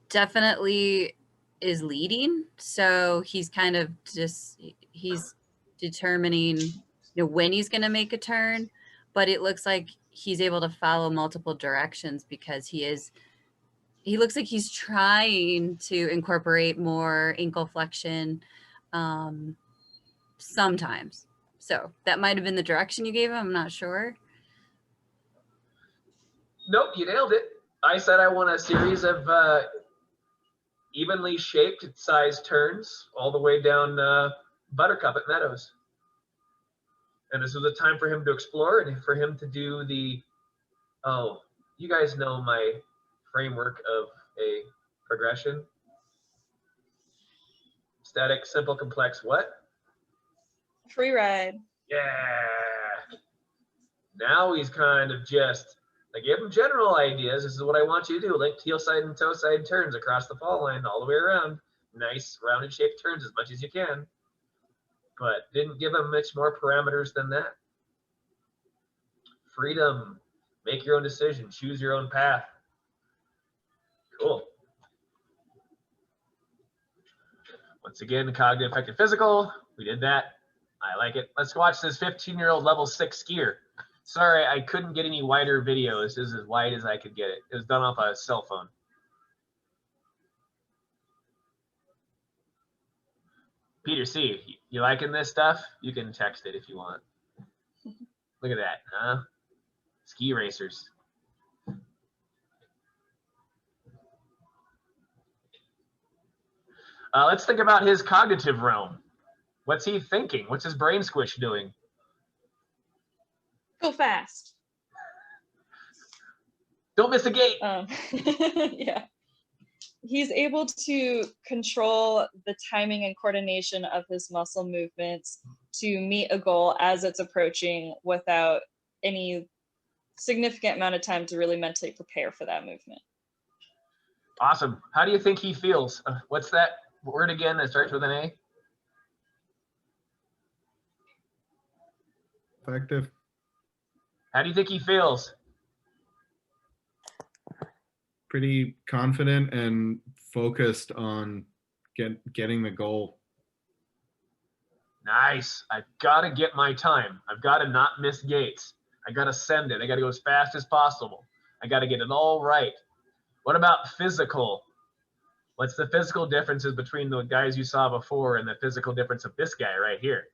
S3: definitely is leading. So he's kind of just, he's determining, when he's going to make a turn, but it looks like he's able to follow multiple directions because he looks like he's trying to incorporate more ankle flexion sometimes. So that might have been the direction you gave him. I'm not sure.
S1: Nope, you nailed it. I said I want a series of evenly shaped sized turns all the way down Buttercup at Meadows. And this was a time for him to explore and for him to do the, oh, you guys know my framework of a progression. Static, simple, complex, what?
S5: Free ride.
S1: Yeah. Now he's kind of just, I gave him general ideas. This is what I want you to do. Link heel side and toe side turns across the fall line all the way around. Nice rounded shaped turns as much as you can. But didn't give him much more parameters than that. Freedom. Make your own decision. Choose your own path. Cool. Once again, cognitive affective physical. We did that. I like it. Let's watch this 15-year-old level 6 skier. Sorry, I couldn't get any wider videos. This is as wide as I could get it. It was done off a cell phone. Peter C., you liking this stuff? You can text it if you want. Look at that, huh? Ski racers. Let's think about his cognitive realm. What's he thinking? What's his brain squish doing?
S5: Go fast.
S1: Don't miss a gate.
S5: Yeah. He's able to control the timing and coordination of his muscle movements to meet a goal as it's approaching without any significant amount of time to really mentally prepare for that movement.
S1: Awesome. How do you think he feels? What's that word again that starts with an A?
S6: Effective.
S1: How do you think he feels?
S6: Pretty confident and focused on getting the goal.
S1: Nice. I've got to get my time. I've got to not miss gates. I got to send it. I got to go as fast as possible. I got to get it all right. What about physical? What's the physical differences between the guys you saw before and the physical difference of this guy right here?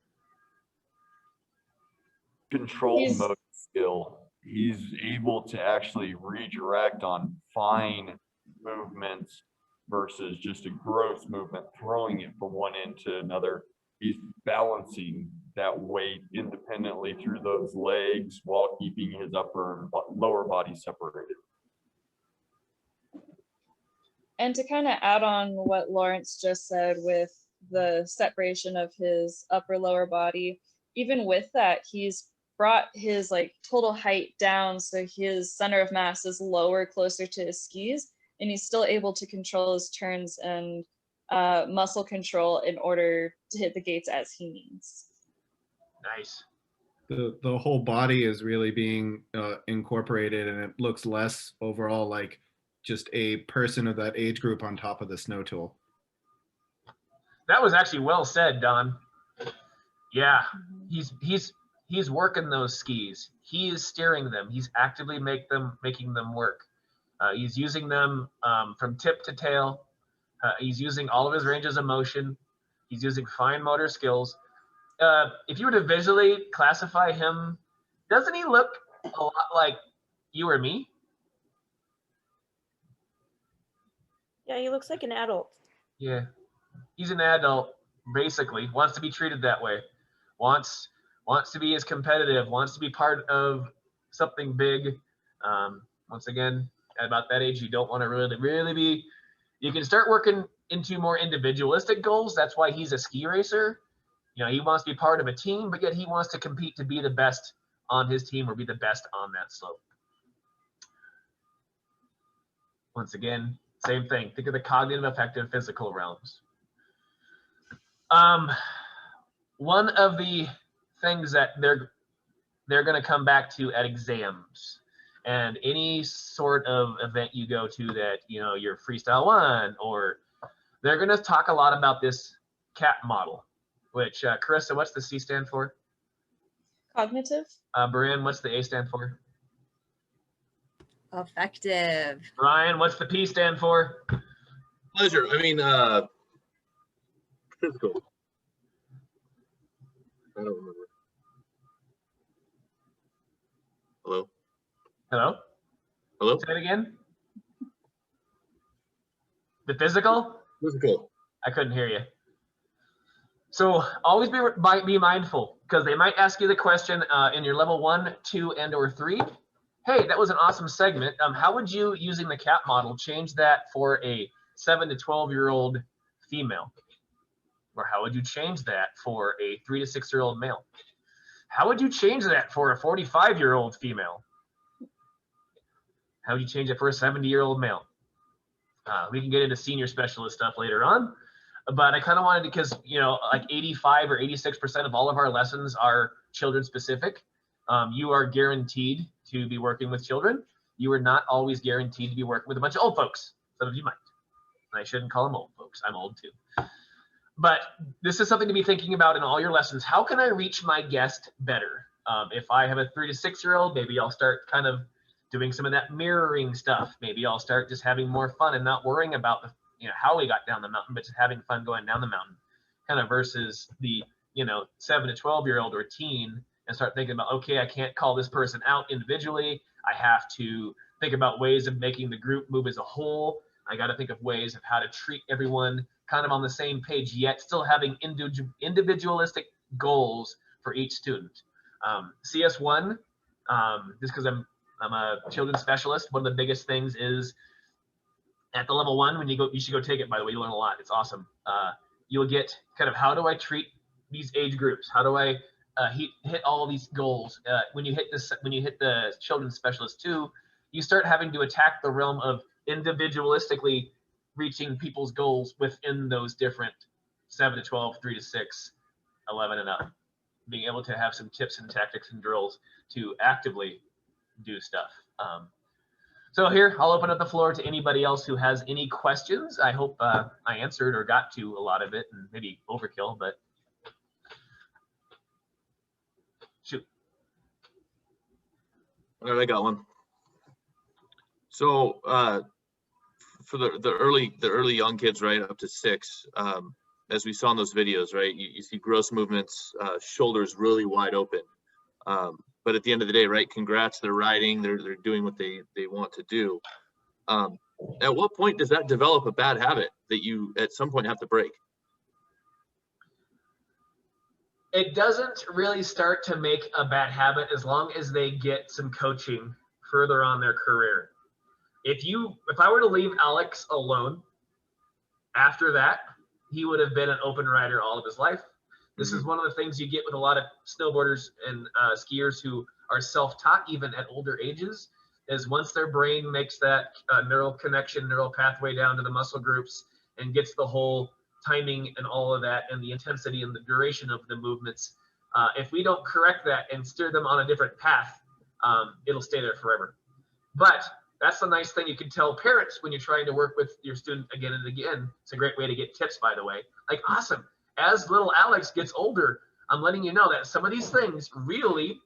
S2: Control mode skill. He's able to actually redirect on fine movements versus just a gross movement, throwing it from one end to another. He's balancing that weight independently through those legs while keeping his upper and lower body separated.
S5: And to kind of add on what Lawrence just said with the separation of his upper lower body, even with that, he's brought his total height down so his center of mass is lower, closer to his skis, and he's still able to control his turns and muscle control in order to hit the gates as he needs.
S1: Nice.
S6: The whole body is really being incorporated, and it looks less overall like just a person of that age group on top of the snow tool.
S1: That was actually well said, Don. Yeah, he's working those skis. He is steering them. He's actively making them work. He's using them from tip to tail. He's using all of his ranges of motion. He's using fine motor skills. If you were to visually classify him, doesn't he look a lot like you or me?
S10: Yeah, he looks like an adult.
S1: Yeah, he's an adult, basically. Wants to be treated that way. Wants to be as competitive. Wants to be part of something big. Once again, at about that age, you don't want to really be. You can start working into more individualistic goals. That's why he's a ski racer. He wants to be part of a team, but yet he wants to compete to be the best on his team or be the best on that slope. Once again, same thing. Think of the cognitive, affective, physical realms. one of the things that they're going to come back to at exams and any sort of event you go to that, you know, your freestyle one, or they're going to talk a lot about this CAP model, which Carissa, what's the C stand for?
S5: Cognitive.
S1: Brian, what's the A stand for?
S3: Effective.
S1: Ryan, what's the P stand for?
S4: Pleasure. I mean, physical. I don't remember. Hello?
S1: Hello?
S4: Hello?
S1: Say it again. The physical?
S4: Physical.
S1: I couldn't hear you. So always be mindful, because they might ask you the question in your level 1, 2, and or 3. Hey, that was an awesome segment. How would you, using the CAP model, change that for a 7 to 12-year-old female? Or how would you change that for a 3 to 6-year-old male? How would you change that for a 45-year-old female? How would you change it for a 70-year-old male? We can get into senior specialist stuff later on, but I kind of wanted to, because, you know, like 85 or 86% of all of our lessons are children specific. You are guaranteed to be working with children. You are not always guaranteed to be working with a bunch of old folks. Some of you might. I shouldn't call them old folks. I'm old too. But this is something to be thinking about in all your lessons. How can I reach my guest better? If I have a 3 to 6-year-old, maybe I'll start kind of doing some of that mirroring stuff. Maybe I'll start just having more fun and not worrying about the, you know, how we got down the mountain, but just having fun going down the mountain, kind of versus the, you know, 7 to 12-year-old or teen, and start thinking about, okay, I can't call this person out individually. I have to think about ways of making the group move as a whole. I got to think of ways of how to treat everyone kind of on the same page, yet still having individualistic goals for each student. CS1, just because I'm a children's specialist, one of the biggest things is at the level 1, when you go, you should go take it, by the way, you learn a lot. It's awesome. You'll get kind of, how do I treat these age groups? How do I hit all these goals? When you hit the children's specialist 2, you start having to attack the realm of individualistically reaching people's goals within those different 7 to 12, 3 to 6, 11 and up. Being able to have some tips and tactics and drills to actively do stuff. So here, I'll open up the floor to anybody else who has any questions. I hope I answered or got to a lot of it, and maybe overkill, but shoot.
S4: All right, I got one. So for the early young kids, right, up to 6, as we saw in those videos, right, you see gross movements, shoulders really wide open. But at the end of the day, right, congrats, they're riding, they're doing what they want to do. At what point does that develop a bad habit that you at some point have to break?
S1: It doesn't really start to make a bad habit as long as they get some coaching further on their career. If I were to leave Alex alone after that, he would have been an open rider all of his life. This is one of the things you get with a lot of snowboarders and skiers who are self-taught even at older ages, is once their brain makes that neural connection, neural pathway down to the muscle groups and gets the whole timing and all of that and the intensity and the duration of the movements, if we don't correct that and steer them on a different path, it'll stay there forever. But that's the nice thing you can tell parents when you're trying to work with your student again and again. It's a great way to get tips, by the way. Like, awesome. As little Alex gets older, I'm letting you know that some of these things, really,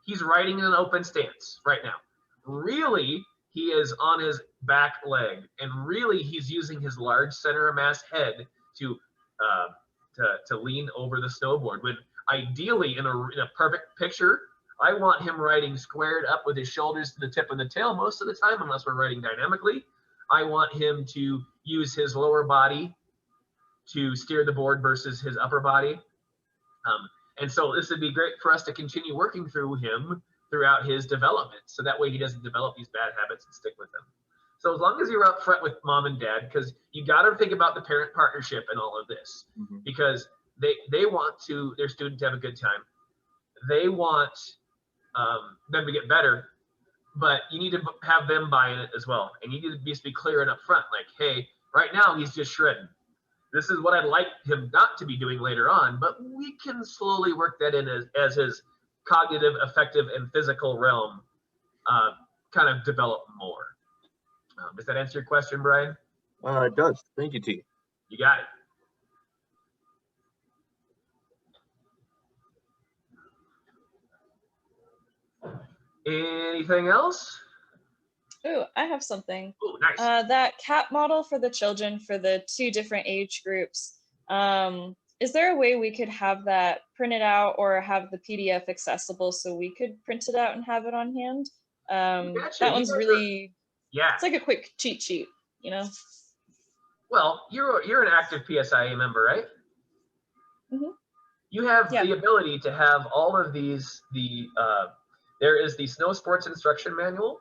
S1: he's riding in an open stance right now. Really, he is on his back leg, and really, he's using his large center of mass head to lean over the snowboard. When ideally, in a perfect picture, I want him riding squared up with his shoulders to the tip of the tail most of the time, unless we're riding dynamically. I want him to use his lower body to steer the board versus his upper body. And so this would be great for us to continue working through him throughout his development. So that way he doesn't develop these bad habits and stick with them. So as long as you're upfront with mom and dad, because you got to think about the parent partnership and all of this, because they want their student to have a good time. They want them to get better, but you need to have them buy in it as well. And you need to be clear and upfront, like, hey, right now he's just shredding. this is what I'd like him not to be doing later on, but we can slowly work that in as his cognitive, affective, and physical realm kind of develop more. Does that answer your question, Brian?
S4: It does. Thank you, T.
S1: You got it. Anything else?
S5: Ooh, I have something.
S1: Oh, nice.
S5: That CAP model for the children for the 2 different age groups. Is there a way we could have that printed out or have the PDF accessible so we could print it out and have it on hand? That one's really,
S1: yeah.
S5: It's like a quick cheat sheet, you know?
S1: Well, you're an active PSIA member, right?
S5: Mm-hmm.
S1: You have
S5: Yeah.
S1: the ability to have all of these. There is the Snow Sports Instruction Manual,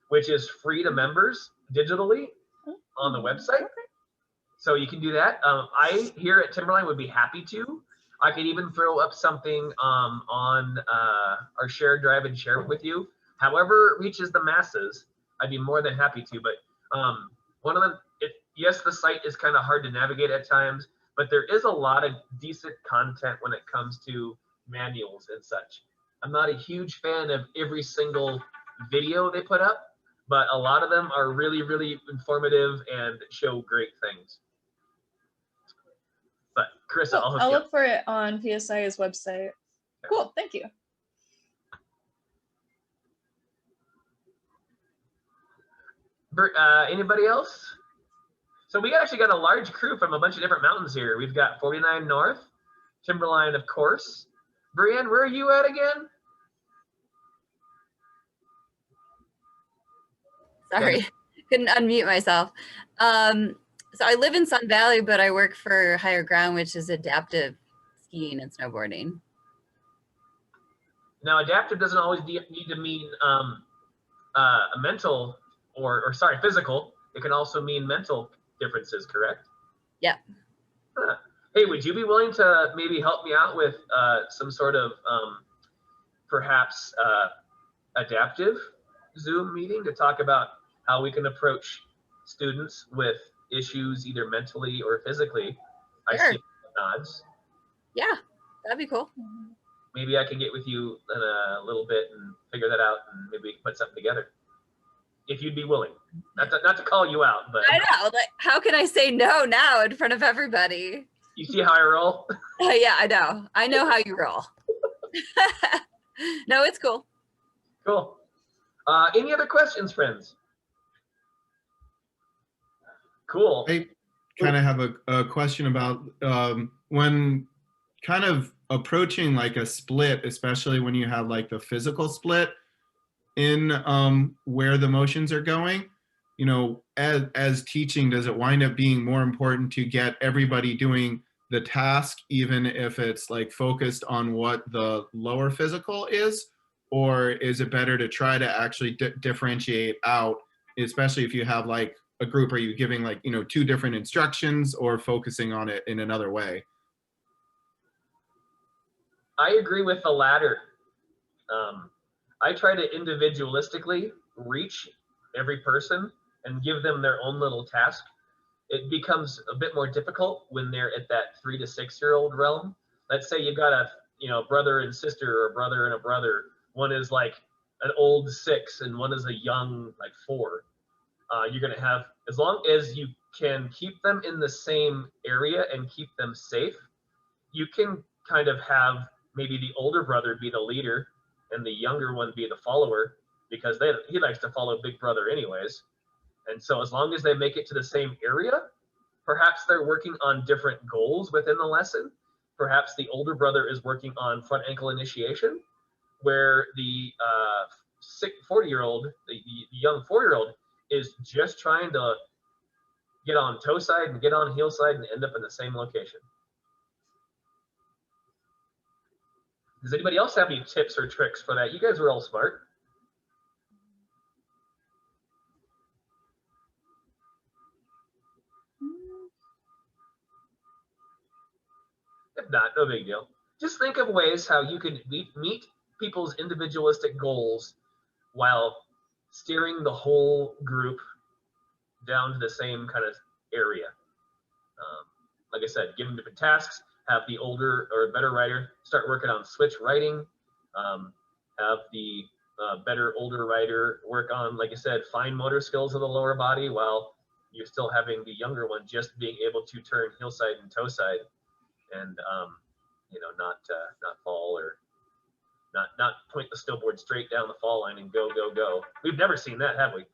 S1: which is free to members digitally on the website.
S5: Okay.
S1: So you can do that. I here at Timberline would be happy to. I could even throw up something on our shared drive and share it with you. However it reaches the masses, I'd be more than happy to. But one of them, yes, the site is kind of hard to navigate at times, but there is a lot of decent content when it comes to manuals and such. I'm not a huge fan of every single video they put up, but a lot of them are really, really informative and show great things. But Chris,
S5: Cool.
S1: I'll
S5: I'll look for it on PSI's website. Cool, thank you.
S1: Anybody else? So we actually got a large crew from a bunch of different mountains here. We've got 49 North, Timberline, of course. Brienne, where are you at again?
S3: Sorry, couldn't unmute myself. So I live in Sun Valley, but I work for Higher Ground, which is adaptive skiing and snowboarding.
S1: Now, adaptive doesn't always need to mean a mental or sorry, physical. It can also mean mental differences, correct?
S3: Yep.
S1: Huh. Hey, would you be willing to maybe help me out with some sort of perhaps adaptive Zoom meeting to talk about how we can approach students with issues either mentally or physically?
S3: Sure.
S1: I see nods.
S3: Yeah, that'd be cool.
S1: Maybe I can get with you in a little bit and figure that out, and maybe we can put something together. If you'd be willing. Not to call you out, but
S3: I know. Like, how can I say no now in front of everybody?
S1: you see how I roll?
S3: Yeah, I know. I know how you roll. No, it's cool.
S1: Cool. Any other questions, friends? Cool.
S6: I kind of have a question about when kind of approaching like a split, especially when you have like the physical split in where the motions are going. You know, as teaching, does it wind up being more important to get everybody doing the task, even if it's like focused on what the lower physical is? Or is it better to try to actually differentiate out, especially if you have like a group, are you giving like, you know, 2 different instructions or focusing on it in another way?
S1: I agree with the latter. I try to individualistically reach every person and give them their own little task. It becomes a bit more difficult when they're at that 3 to 6 year old realm. Let's say you've got a brother and sister, or a brother and a brother. One is like an old 6 and one is a young like 4. You're going to have, as long as you can keep them in the same area and keep them safe, you can kind of have maybe the older brother be the leader and the younger one be the follower, because he likes to follow big brother anyways. And so as long as they make it to the same area, perhaps they're working on different goals within the lesson. Perhaps the older brother is working on front ankle initiation, where the 40-year-old, the young 4-year-old, is just trying to get on toe side and get on heel side and end up in the same location. Does anybody else have any tips or tricks for that? You guys are all smart. If not, no big deal. Just think of ways how you can meet people's individualistic goals while steering the whole group down to the same kind of area. like I said, give them different tasks, have the older or better rider start working on switch riding, have the better older rider work on, like I said, fine motor skills of the lower body, while you're still having the younger one just being able to turn hillside and toe side, and you know, not fall, or not point the snowboard straight down the fall line and go, go, go. We've never seen that, have we?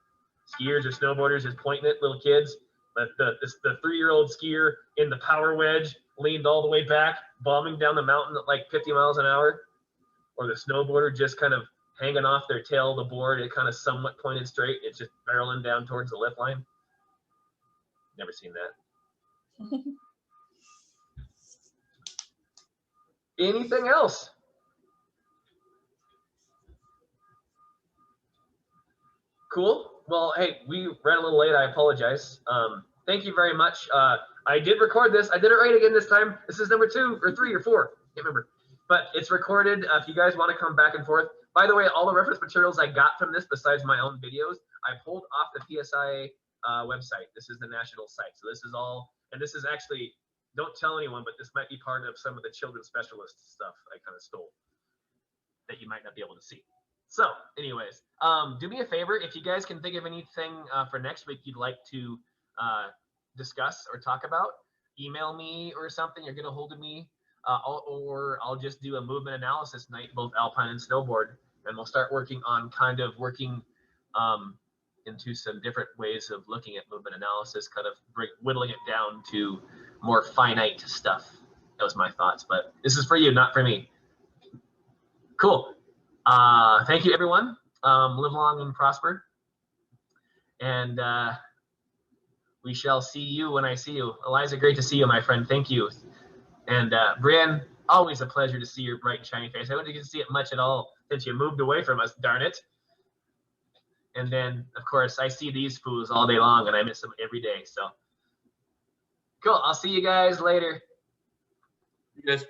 S1: Skiers or snowboarders just pointing at little kids. But the 3-year-old skier in the power wedge, leaned all the way back, bombing down the mountain at like 50 miles an hour. Or the snowboarder just kind of hanging off their tail of the board, it kind of somewhat pointed straight. It's just barreling down towards the lift line. Never seen that. Anything else? Cool. Well, hey, we ran a little late. I apologize. Thank you very much. I did record this. I did it right again this time. This is number 2 or 3 or 4. Can't remember. But it's recorded. If you guys want to come back and forth. By the way, all the reference materials I got from this, besides my own videos, I pulled off the PSI website. This is the national site. So this is all, and this is actually, don't tell anyone, but this might be part of some of the children's specialist stuff I kind of stole that you might not be able to see. So anyways, do me a favor, if you guys can think of anything for next week you'd like to discuss or talk about, email me or something, or get a hold of me, or I'll just do a movement analysis night, both alpine and snowboard, and we'll start working on working into some different ways of looking at movement analysis, kind of whittling it down to more finite stuff. That was my thoughts, but this is for you, not for me. Cool. Thank you, everyone. Live long and prosper. And we shall see you when I see you. Eliza, great to see you, my friend. Thank you. And Brian, always a pleasure to see your bright and shiny face. I don't think you can see it much at all since you moved away from us, darn it. And then, of course, I see these fools all day long, and I miss them every day. So, cool. I'll see you guys later.
S4: You guys.